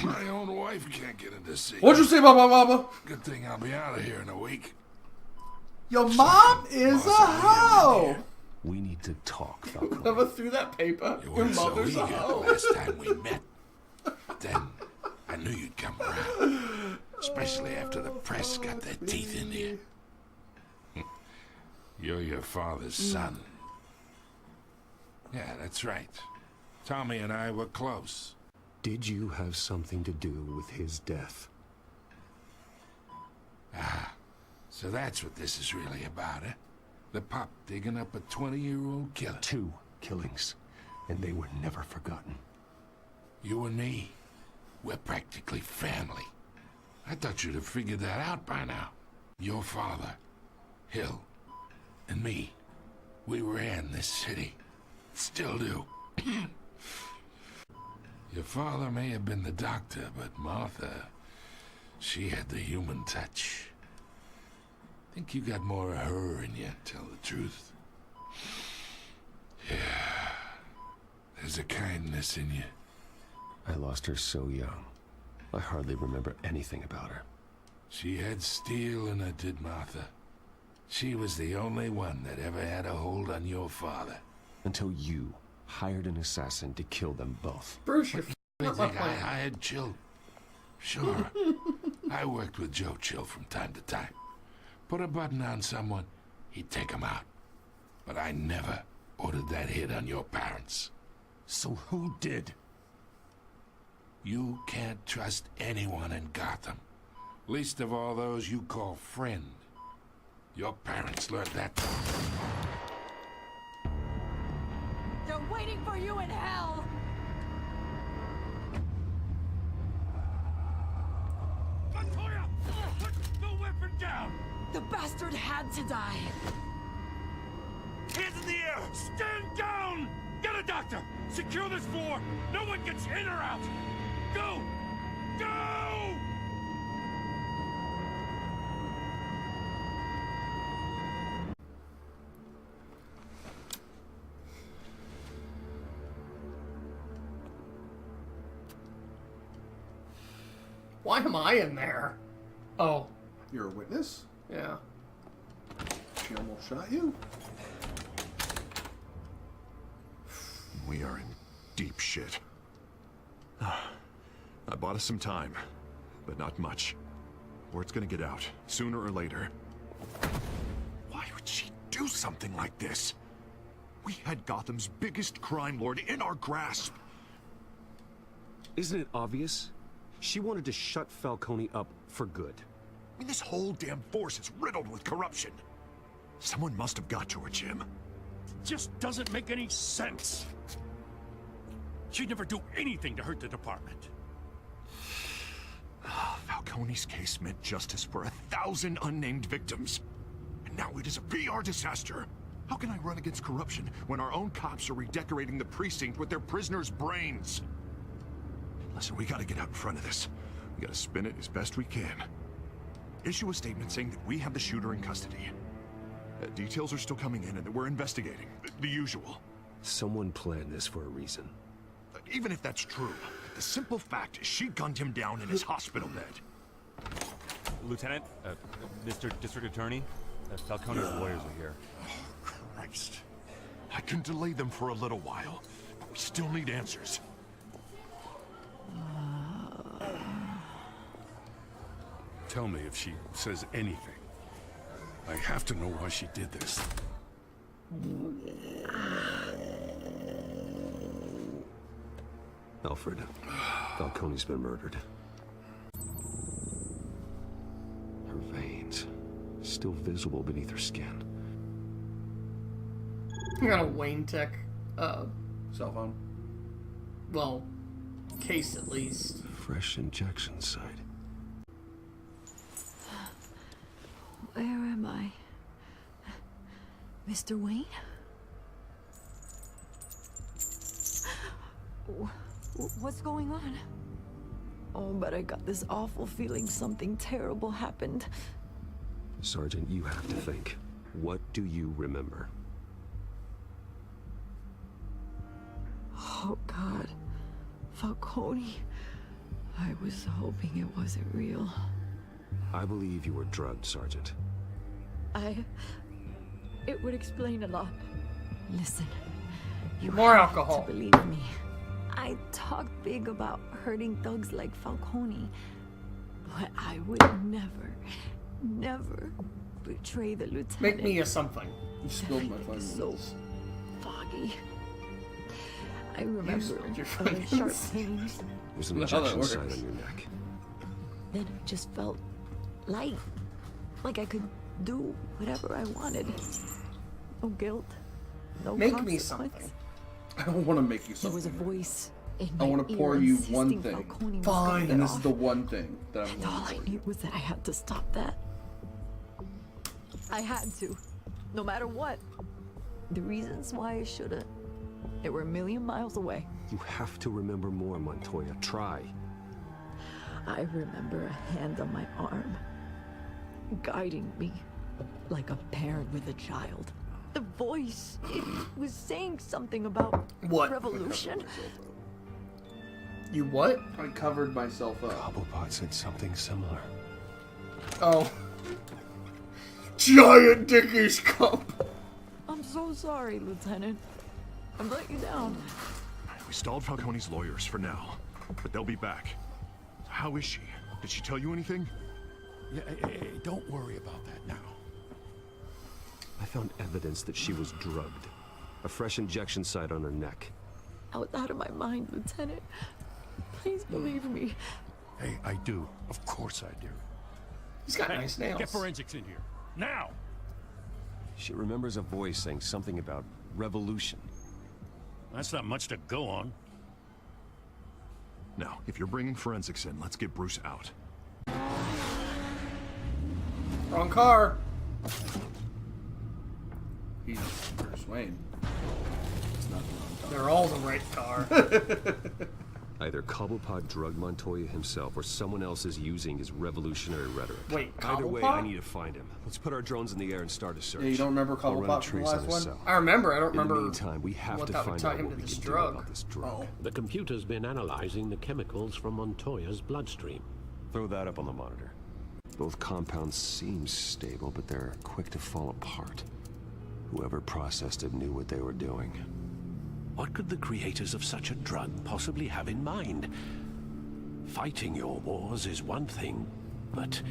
My own wife can't get into see. What'd you say, Mama? Good thing I'll be out of here in a week. Your mom is a hoe. We need to talk, Falcone. Whoever threw that paper, You your weren't so mother's a eager the hoe. last time we met. Then I knew you'd come around. Especially after the press got their teeth into you. You're your father's son. Yeah, that's right. Tommy and I were close. Did you have something to do with his death? Ah, so that's what this is really about, eh? The pup digging up a 20-year-old killer. 2 killings, and they were never forgotten. You and me, we're practically family. I thought you'd have figured that out by now. Your father, Hill, and me, we ran this city. Still do. Your father may have been the doctor, but Martha, she had the human touch. Think you got more of her in you, tell the truth. Yeah, there's a kindness in you. I lost her so young. I hardly remember anything about her. She had steel in her, did Martha. She was the only one that ever had a hold on your father. Until you hired an assassin to kill them both. Bruce, you're You not my think I plan. hired Chill? Sure. I worked with Joe Chill from time to time. Put a button on someone, he'd take him out. But I never ordered that hit on your parents. So who did? You can't trust anyone in Gotham. Least of all those you call friend. Your parents learned that. They're waiting for you in hell! Montoya! Put the weapon down! The bastard had to die! Hands in the air! Stand down! Get a doctor! Secure this floor! No one gets in or out! Go! Go! Why am I in there? Oh. You're a witness? Yeah. She almost shot you? We are in deep shit. I bought us some time, but not much. Word's gonna get out, sooner or later. Why would she do something like this? We had Gotham's biggest crime lord in our grasp. Isn't it obvious? She wanted to shut Falcone up for good. I mean, this whole damn force is riddled with corruption. Someone must have got to her, Jim. Just doesn't make any sense. She'd never do anything to hurt the department. Falcone's case meant justice for 1,000 unnamed victims. And now it is a PR disaster. How can I run against corruption when our own cops are redecorating the precinct with their prisoners' brains? Listen, we gotta get out in front of this. We gotta spin it as best we can. Issue a statement saying that we have the shooter in custody. Details are still coming in and that we're investigating. The usual. Someone planned this for a reason. Even if that's true, the simple fact is she gunned him down in his hospital bed. Lieutenant, Mr. District Attorney, Falcone's lawyers are here. Oh, Christ. I can delay them for a little while, but we still need answers. Tell me if she says anything. I have to know why she did this. Alfred, Falcone's been murdered. Her veins, still visible beneath her skin. I got a Wayne Tech, cell phone. Well, case at least. Fresh injection site. Where am I? Mr. Wayne? What's going on? Oh, but I got this awful feeling something terrible happened. Sergeant, you have to think. What do you remember? Oh, God. Falcone. I was hoping it wasn't real. I believe you were drugged, Sergeant. It would explain a lot. Listen, you More have alcohol. to believe me. I talked big about hurting thugs like Falcone, but I would never betray the lieutenant. Make me a something. You spilled my fucking So notes. foggy. I remember spilled your other fucking sharp notes. pains. There's an That's how that injection site works. on your neck. Then it just felt light, like I could do whatever I wanted. No guilt, no Make me consequence. something. I don't want to make you There was something. a voice in I my want to ear pour you one insisting thing. Falcone was gonna Fine. get And this is off. the one thing that I'm And all I going to knew was that I had to stop that. I had to, no matter what. The reasons why I shouldn't, they were a million miles away. You have to remember more, Montoya. Try. I remember a hand on my arm, guiding me like a parent with a child. The voice, it was saying something about What? revolution. You what? I covered myself up. Cobblepot said something similar. Oh. Giant Dickie's cup. I'm so sorry, Lieutenant. I've let you down. We stalled Falcone's lawyers for now, but they'll be back. How is she? Did she tell you anything? Yeah, hey, don't worry about that now. I found evidence that she was drugged. A fresh injection site on her neck. I was out of my mind, Lieutenant. Please believe me. Hey, I do. Of course I do. He's got nice nails. Get forensics in here. Now! She remembers a voice saying something about revolution. That's not much to go on. Now, if you're bringing forensics in, let's get Bruce out. Wrong car. He's Bruce Wayne. It's not the wrong car. They're all the right car. Either Cobblepot drugged Montoya himself, or someone else is using his revolutionary rhetoric. Wait, either way, Cobblepot? I need to find him. Let's put our drones in the air and start a search. Yeah, you don't remember I'll run a Cobblepot from the trace on last his one? cell. I remember. I don't remember. In the meantime, we have what to that would find tie out him what to we this can drug. do about this drug. The computer's been analyzing the chemicals from Montoya's bloodstream. Throw that up on the monitor. Both compounds seem stable, but they're quick to fall apart. Whoever processed it knew what they were doing. What could the creators of such a drug possibly have in mind? Fighting your wars is one thing, but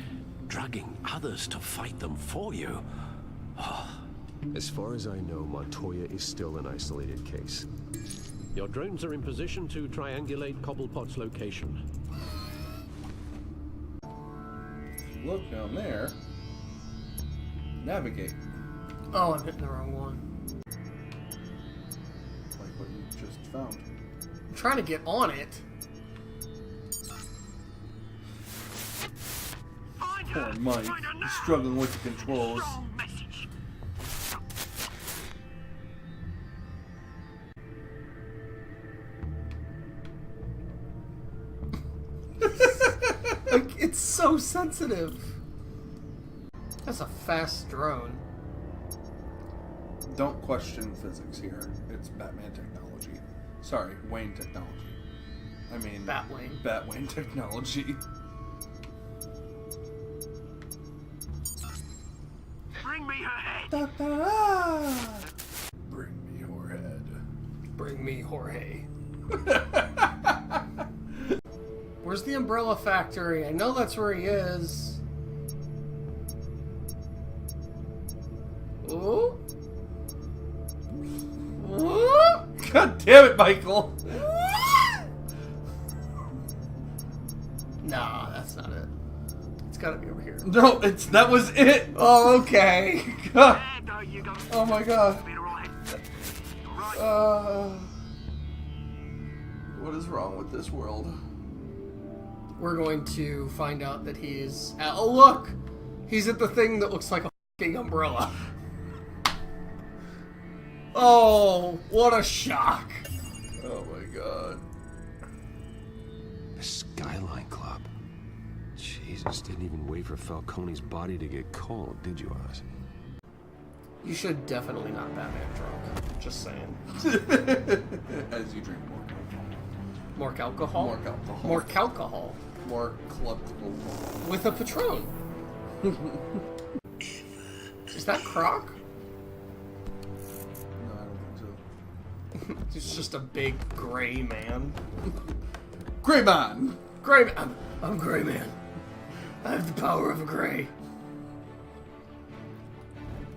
drugging others to fight them for you? As far as I know, Montoya is still an isolated case. Your drones are in position to triangulate Cobblepot's location. Look down there. Navigate. Oh, I'm hitting the wrong one. Like what you just found. I'm trying to get on it. Poor Mike. He's struggling with the controls. Like, it's so sensitive. That's a fast drone. Don't question physics here. It's Batman technology. Sorry, Wayne technology. I mean... Batwayne. Batwayne technology. Bring me her head. Da, da, da. Bring me your head. Bring me Jorge. Where's the umbrella factory? I know that's where he is. Ooh. Ooh. God damn it, Michael! Nah, that's not it. It's gotta be over here. No, that was it! Oh, okay. God. Oh my god. What is wrong with this world? We're going to find out that he's... Oh, look! He's at the thing that looks like a fucking umbrella. Oh, what a shock. Oh my god. The Skyline Club. Jesus, didn't even wait for Falcone's body to get cold, did you, Oz? You should definitely not Batman drunk. Just saying. As you drink more. More alcohol? More alcohol. More alcohol. More collectible. With a Patron. Is that Croc? No, I don't think so. He's just a big gray man. Gray man! Gray man. I'm Gray Man. I have the power of a gray.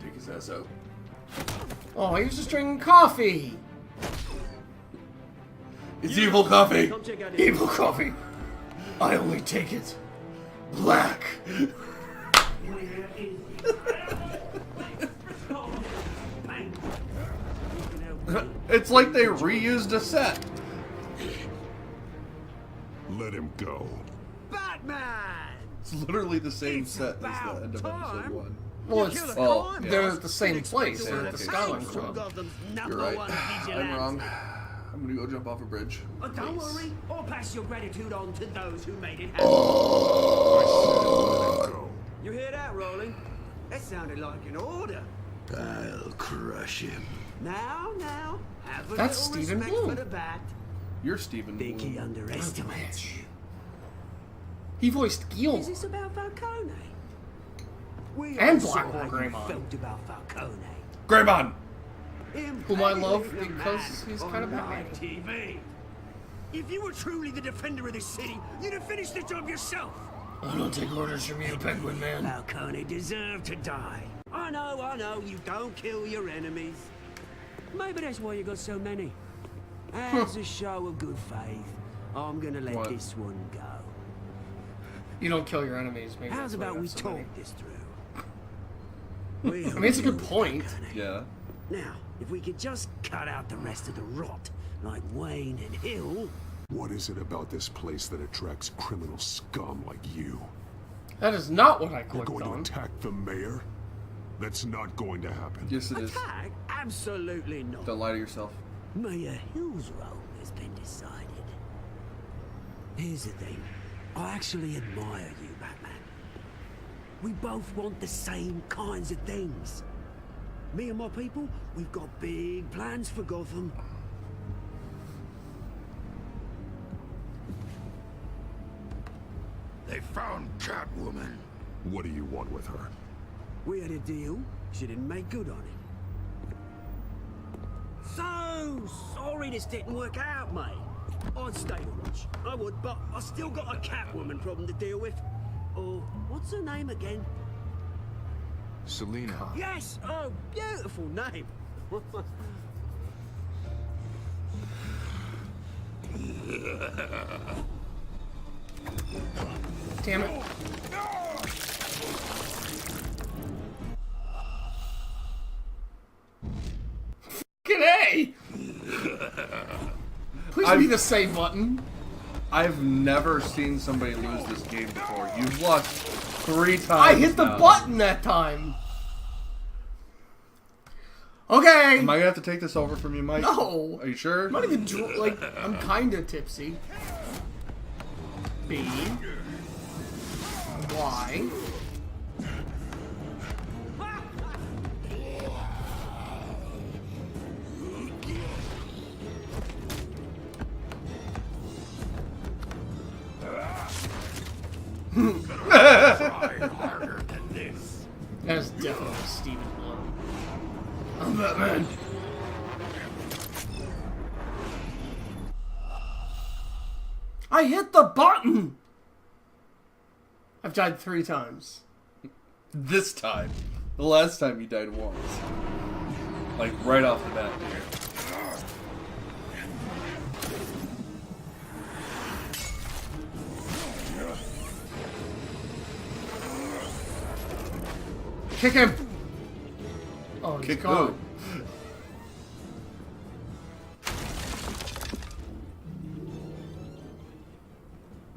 Take his ass out. Oh, he was just drinking coffee. It's evil coffee! Evil coffee. I only take it black. It's like they reused a set. Let him go. It's literally the same set as the end of episode 1. Well, it's, Oh, yeah. they're at the same place. They're at the Skyline Club. You're right. I'm wrong. I'm gonna go jump off a bridge. Oh, don't worry, I'll pass your gratitude on to those who made it happen. Oh. You hear that, Roland? That sounded like an order. I'll crush him. Now, have a That's little Stephen respect Bloom. for the bat. You're Stephen Think he Bloom. underestimates you. He voiced Is Gil. this about Falcone? We And all saw Blackwell how you Greymon. felt about Falcone. Greymon! Whom I love because he's kind of on Batman. live TV. If you were truly the defender of this city, you'd have finished the job yourself. I don't take orders from you, Penguin Man. Falcone deserved to die. I know, you don't kill your enemies. Maybe that's why you got so many. As a show of good faith, I'm gonna let this one go. You don't kill your enemies. Maybe How's that's why about you we have so many. talk this through? I mean, it's a good point. Yeah. Now, if we could just cut out the rest of the rot, like Wayne and Hill. What is it about this place that attracts criminal scum like you? That is not what I You're clicked going on. to attack the mayor? That's not going to happen. Yes, it is. Attack? Absolutely not. Don't lie to yourself. Mayor Hill's role has been decided. Here's the thing. I actually admire you, Batman. We both want the same kinds of things. Me and my people, we've got big plans for Gotham. They found Catwoman. What do you want with her? We had a deal. She didn't make good on it. So sorry this didn't work out, mate. I'd stay to watch. I would, but I still got a Catwoman problem to deal with. Oh, what's her name again? Selina. Yes! Oh, beautiful name. Damn it. Fucking A! Please be the save button. I've never seen somebody lose this game before. You've lost 3 times. I hit the now. button that time. Okay. Am I gonna have to take this over from you, Mike? No. Are you sure? I'm not even like I'm kind of tipsy. B. Y. Try harder than this. That is definitely Steven Blum. I'm Batman. I hit the button! I've died 3 times. This time. The last time you died once. Like right off the bat here. Kick him! Oh, he's Kick gone.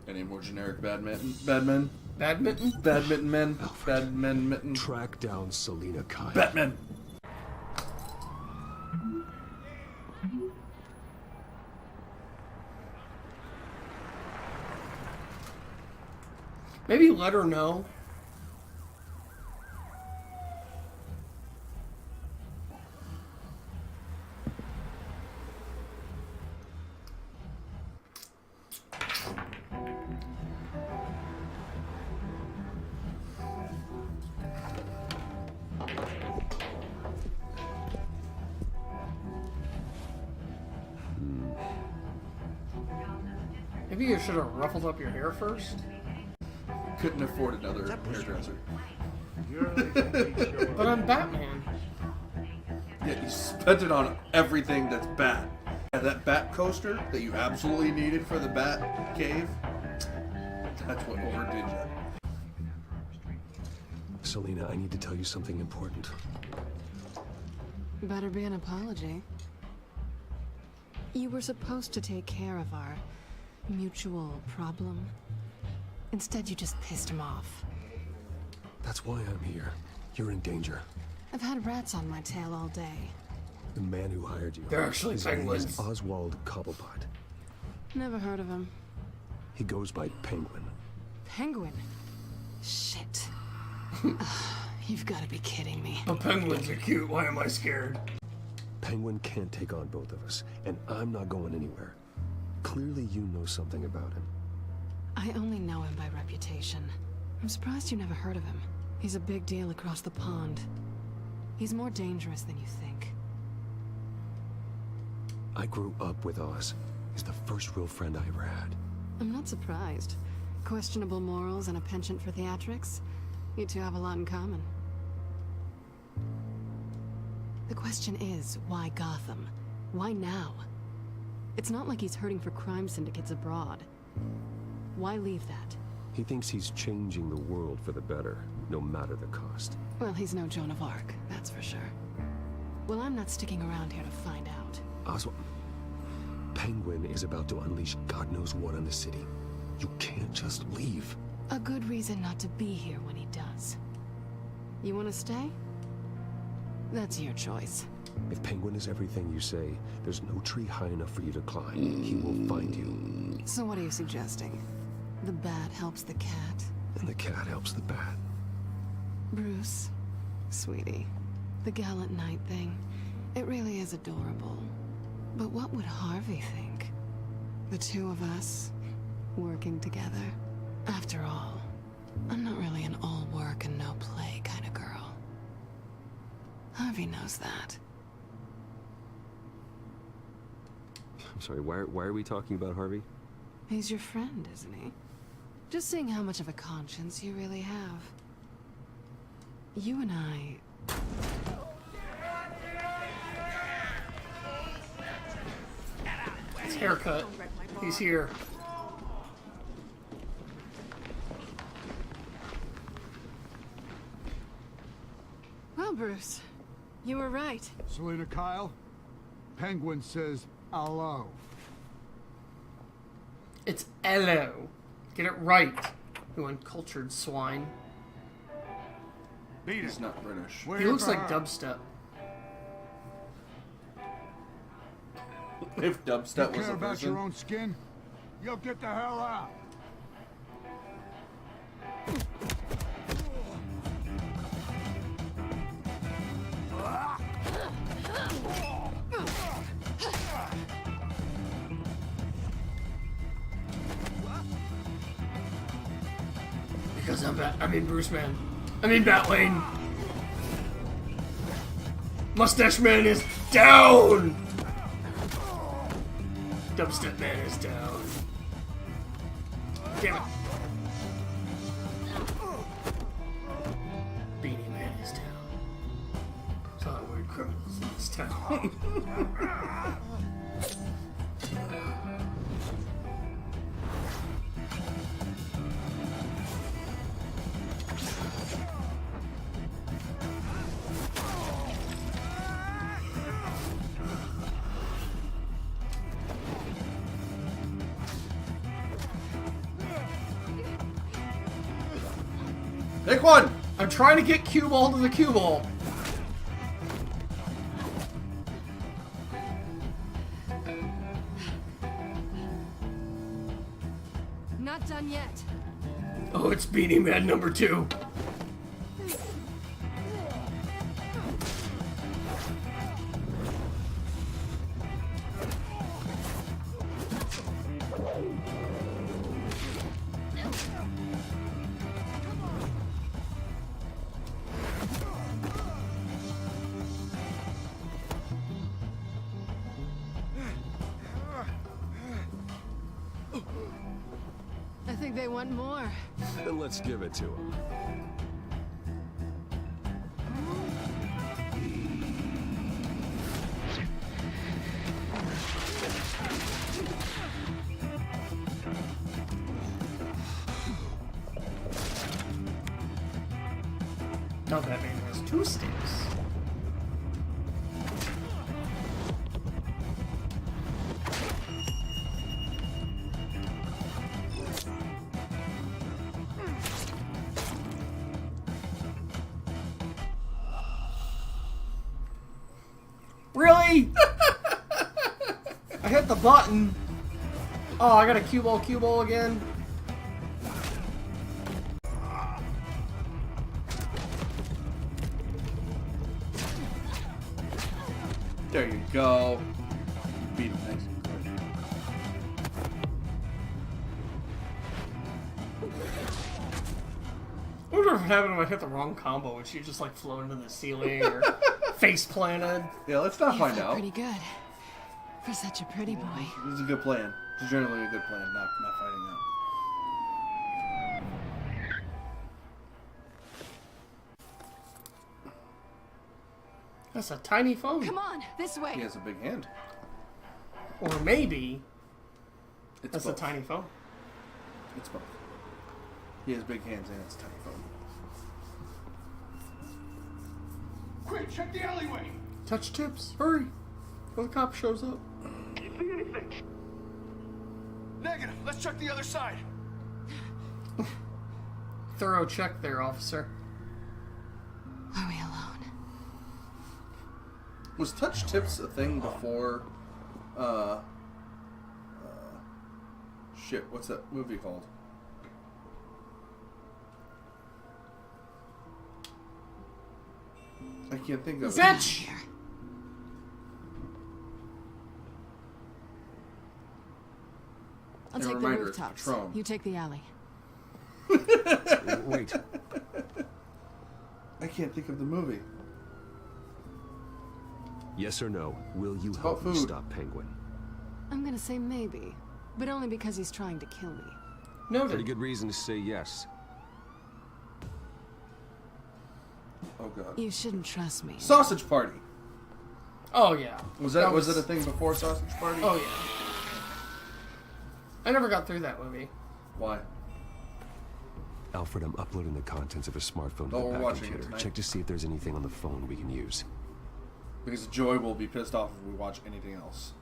Any more generic badminton? Badmen? Badminton? Badminton men? Badmen mitten? Track down Selina Kyle. Batman! Maybe let her know. Maybe you should have ruffled up your hair first. Couldn't afford another hairdresser. But I'm Batman. Yeah, you spent it on everything that's bat. Yeah, that bat coaster that you absolutely needed for the bat cave, that's what overdid you. Selina, I need to tell you something important. Better be an apology. You were supposed to take care of our mutual problem. Instead, you just pissed him off. That's why I'm here. You're in danger. I've had rats on my tail all day. The man who hired you. They're actually his name penguins. is Oswald Cobblepot. Never heard of him. He goes by Penguin. Penguin? Shit. You've got to be kidding me. The penguins are cute. Why am I scared? Penguin can't take on both of us, and I'm not going anywhere. Clearly you know something about him. I only know him by reputation. I'm surprised you never heard of him. He's a big deal across the pond. He's more dangerous than you think. I grew up with Oz. He's the first real friend I ever had. I'm not surprised. Questionable morals and a penchant for theatrics. You two have a lot in common. The question is, why Gotham? Why now? It's not like he's hurting for crime syndicates abroad. Why leave that? He thinks he's changing the world for the better, no matter the cost. Well, he's no Joan of Arc, that's for sure. Well, I'm not sticking around here to find out. Oswald, Penguin is about to unleash God knows what on the city. You can't just leave. A good reason not to be here when he does. You want to stay? That's your choice. If Penguin is everything you say, there's no tree high enough for you to climb. He will find you. So what are you suggesting? The bat helps the cat? And the cat helps the bat. Bruce, sweetie, the gallant knight thing, it really is adorable. But what would Harvey think? The two of us, working together? After all, I'm not really an all work and no play kind of girl. Harvey knows that. I'm sorry, why are we talking about Harvey? He's your friend, isn't he? Just seeing how much of a conscience you really have. You and I... His haircut. He's here. Well, Bruce, you were right. Selena Kyle, Penguin says hello. It's hello. Get it right, you uncultured swine. Beat He's not British. He looks like dubstep. If dubstep you was care a about person. your own skin? You'll get the hell out. Because Bruce Man. Batwing. Mustache Man is down! Dubstep Man is down. Damn it. Beanie Man is down. There's a lot of weird criminals in this town. Pick one! I'm trying to get cue ball to the cue ball. Not done yet. Oh, it's Beanie Man number 2. I think they want more. Then let's give it to him. Oh, that man has 2 sticks. Really? I hit the button. Oh, I got a cue ball again. There you go. Beat him nice and quick. Those wonder what happened when I hit the wrong combo and she just like flew into the ceiling or face planted. Yeah, let's not You find felt out. pretty good for such a pretty boy. This is a good plan. It's generally a good plan, not finding out. That's a tiny phone. Come on, this way. He has a big hand. Or maybe that's both. a tiny phone. It's both. He has big hands and it's a tiny phone. Quick, check the alleyway. Touch tips. Hurry. Before the cop shows up. You see anything? Negative. Let's check the other side. Thorough check there, officer. Are we alone? Was touch tips a thing before, shit, what's that movie called? I can't think of it. Bitch! I'll Yeah, take the reminder, it's rooftops. Patron. You take the alley. Wait. I can't think of the movie. Yes or no? Will you about help me food. stop Penguin? I'm gonna say maybe, but only because he's trying to kill me. Noted. Pretty good reason to say yes. Oh god. You shouldn't trust me. Sausage Party. Oh yeah. Was it a thing before Sausage Party? Oh yeah. I never got through that movie. Why? Alfred, I'm uploading the contents of a smartphone to Oh, the we're back watching it computer. tonight. Check to see if there's anything on the phone we can use. Because Joy will be pissed off if we watch anything else.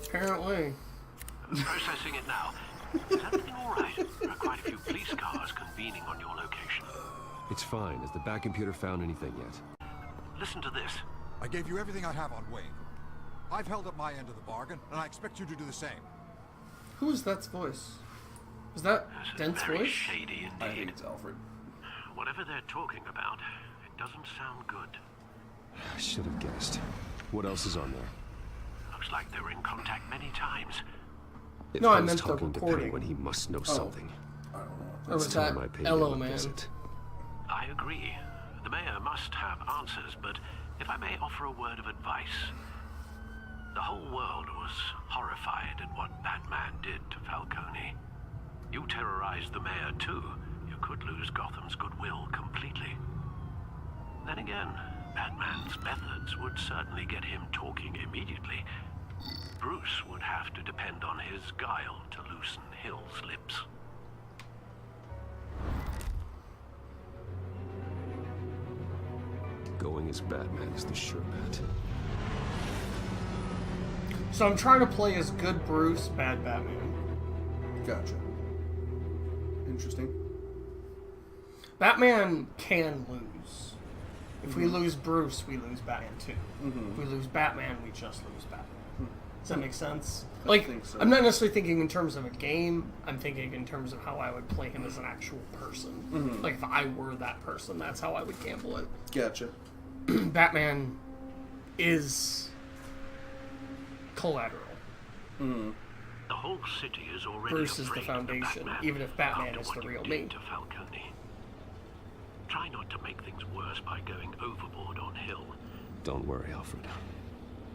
Apparently. Processing it now. Is everything all right? There are quite a few police cars convening on your location. It's fine. Has the back computer found anything yet? Listen to this. I gave you everything I have on Wayne. I've held up my end of the bargain, and I expect you to do the same. Who is that voice? Is that Dent's Very voice? shady indeed. I think it's Alfred. Whatever they're talking about, it doesn't sound good. I should have guessed. What else is on there? Looks like they were in contact many times. If No, I Hill's meant the talking to recording. Penguin, he must know something. I don't know. Or was Let's tell that him I paid Hello him a Man? visit. I agree. The mayor must have answers, but if I may offer a word of advice. The whole world was horrified at what Batman did to Falcone. You terrorized the mayor too. You could lose Gotham's goodwill completely. Then again, Batman's methods would certainly get him talking immediately. Bruce would have to depend on his guile to loosen Hill's lips. Going as Batman is the sure bet. So I'm trying to play as good Bruce, bad Batman. Gotcha. Interesting. Batman can lose. If we lose Bruce, we lose Batman too. If we lose Batman, we just lose Batman. Does that make sense? I think so. I'm not necessarily thinking in terms of a game. I'm thinking in terms of how I would play him as an actual person. Like if I were that person, that's how I would gamble it. Gotcha. Batman is collateral. The whole city is already Bruce is the afraid of foundation, Batman even if Batman after is what the you real did me. to Falcone. Try not to make things worse by going overboard on Hill. Don't worry, Alfred.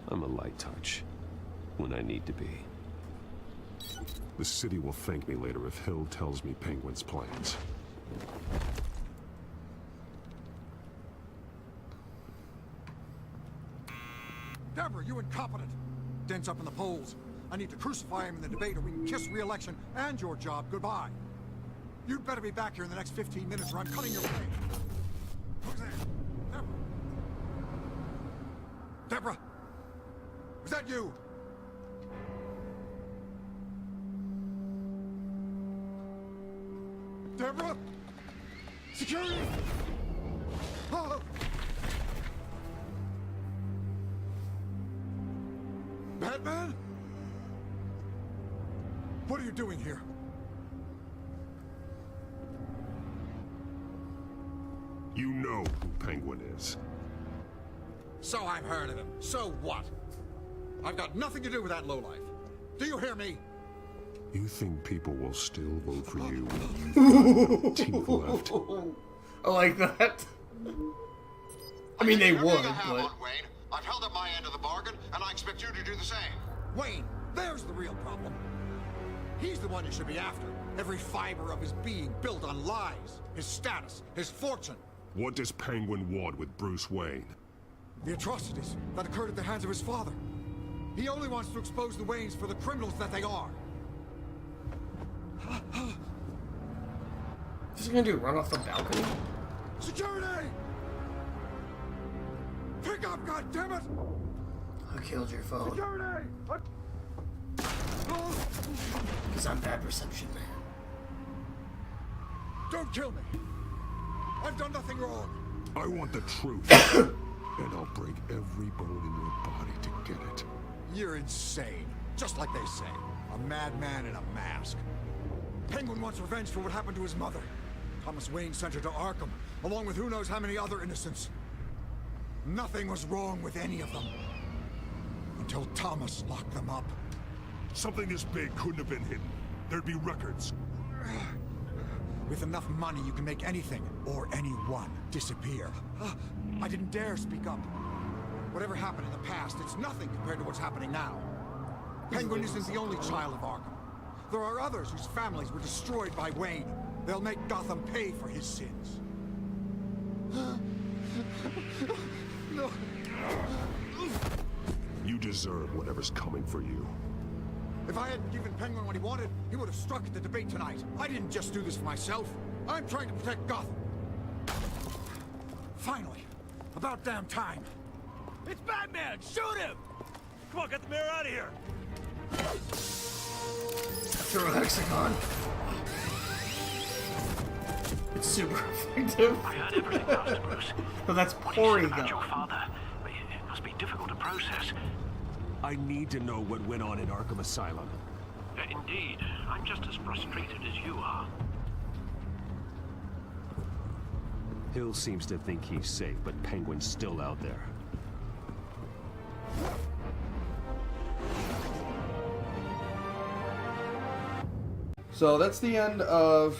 I'm a light touch. When I need to be. The city will thank me later if Hill tells me Penguin's plans. Deborah, you incompetent! Dent's up in the polls. I need to crucify him in the debate or we can kiss re-election and your job goodbye. You'd better be back here in the next 15 minutes or I'm cutting your pay. Who's there? Deborah? Deborah? Was that you? Deborah? Security! Oh! Batman? What are you doing here? You know who Penguin is. So I've heard of him. So what? I've got nothing to do with that lowlife. Do you hear me? You think people will still vote for you when you've got no teeth left? I like that. I mean, they would, but... Wayne, I've held up my end of the bargain, and I expect you to do the same. Wayne, there's the real problem. He's the one you should be after. Every fiber of his being built on lies, his status, his fortune. What does Penguin want with Bruce Wayne? The atrocities that occurred at the hands of his father. He only wants to expose the Waynes for the criminals that they are. What's he gonna do? Run off the balcony? Security! Pick up, goddammit! Who killed your phone? Security! Because I'm bad perception. Don't kill me! I've done nothing wrong! I want the truth. And I'll break every bone in your body to get it. You're insane. Just like they say. A madman in a mask. Penguin wants revenge for what happened to his mother. Thomas Wayne sent her to Arkham, along with who knows how many other innocents. Nothing was wrong with any of them. Until Thomas locked them up. Something this big couldn't have been hidden. There'd be records. With enough money, you can make anything, or anyone, disappear. I didn't dare speak up. Whatever happened in the past, it's nothing compared to what's happening now. Penguin isn't the only child of Arkham. There are others whose families were destroyed by Wayne. They'll make Gotham pay for his sins. No. You deserve whatever's coming for you. If I hadn't given Penguin what he wanted, he would have struck at the debate tonight. I didn't just do this for myself. I'm trying to protect Gotham. Finally. About damn time. It's Batman! Shoot him! Come on, get the mayor out of here! After a hexagon. It's super effective. I heard everything about it, Bruce. But that's What you said Porygon. about your father, it must be difficult to process. I need to know what went on in Arkham Asylum. Indeed, I'm just as frustrated as you are. Hill seems to think he's safe, but Penguin's still out there. So that's the end of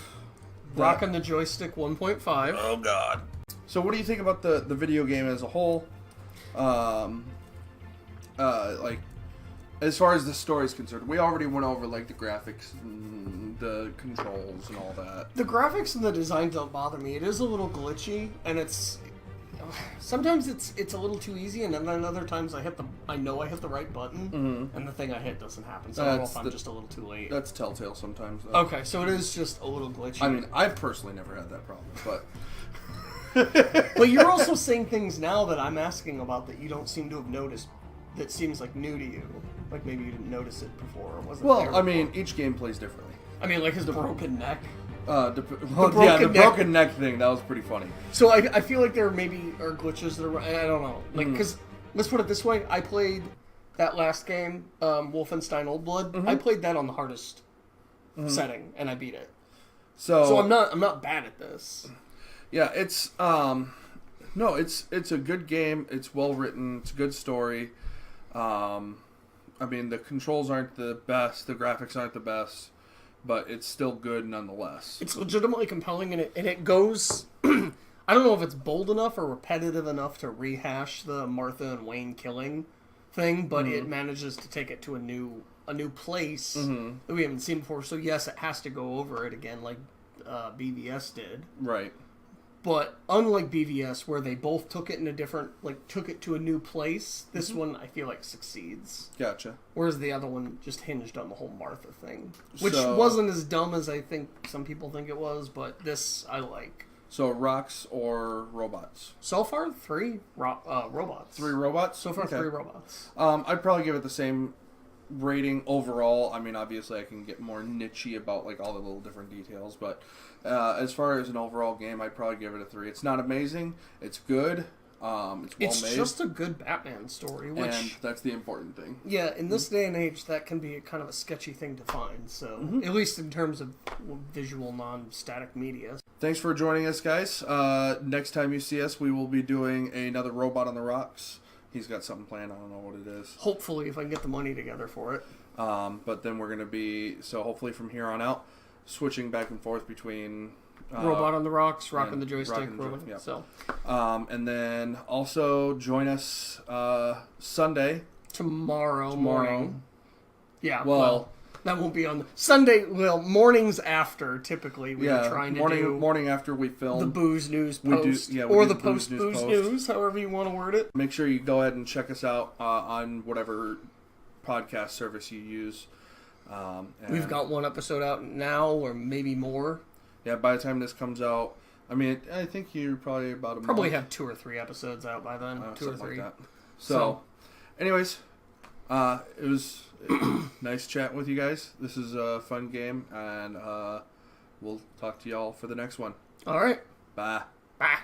Rockin' the Joystick 1.5. Oh god. So what do you think about the video game as a whole? Like, as far as the story is concerned, we already went over like the graphics and the controls and all that. The graphics and the design don't bother me. It is a little glitchy, and sometimes it's a little too easy, and then other times I know I hit the right button, and the thing I hit doesn't happen. So I don't know if I'm just a little too late. That's Telltale sometimes, though. Okay, so it is just a little glitchy. I mean, I've personally never had that problem, but... But you're also saying things now that I'm asking about that you don't seem to have noticed. That seems like new to you. Like maybe you didn't notice it before. Or wasn't well, there I mean, each game plays differently. I mean, like his broken neck. The broken neck thing, that was pretty funny. So I feel like there maybe are glitches that are... I don't know. Like, because, let's put it this way. I played that last game, Wolfenstein Old Blood. I played that on the hardest setting, and I beat it. So I'm not bad at this. Yeah, it's... no, it's a good game. It's well written. It's a good story. I mean, the controls aren't the best. The graphics aren't the best. But it's still good nonetheless. It's legitimately compelling, and it goes... I don't know if it's bold enough or repetitive enough to rehash the Martha and Wayne killing thing, but it manages to take it to a new place that we haven't seen before. So yes, it has to go over it again like BVS did. Right. But unlike BVS, where they both took it in a different, took it to a new place, this one I feel like succeeds. Gotcha. Whereas the other one just hinged on the whole Martha thing, which wasn't as dumb as I think some people think it was, but this I like. So rocks or robots? So far, 3 robots. 3 robots? So far, 3 robots. I'd probably give it the same rating overall. I mean, obviously I can get more niche-y about all the little different details, but as far as an overall game, I'd probably give it a 3. It's not amazing. It's good. It's well-made. It's just a good Batman story, which... And that's the important thing. Yeah, in this day and age, that can be kind of a sketchy thing to find, so... At least in terms of visual, non-static media. Thanks for joining us, guys. Next time you see us, we will be doing another Robot on the Rocks. He's got something planned. I don't know what it is. Hopefully, if I can get the money together for it. But then we're going to be... So hopefully from here on out, switching back and forth between Robot on the Rocks, rocking the joystick, Rocking the rolling. yep. So, and then also join us Sunday. Tomorrow morning. Yeah, well, that won't be on Sunday. Well, mornings after, typically, we are trying to do... Morning after we film. The Booze News post. or the post-Booze News, however you want to word it. Make sure you go ahead and check us out on whatever podcast service you use. We've got one episode out now, or maybe more. Yeah, by the time this comes out, I mean, I think you're probably about a Probably month. have 2 or 3 episodes out by then. 2 or 3. Like that. So, anyways, it was nice chatting with you guys. This is a fun game, and we'll talk to y'all for the next one. All right. Bye. Bye.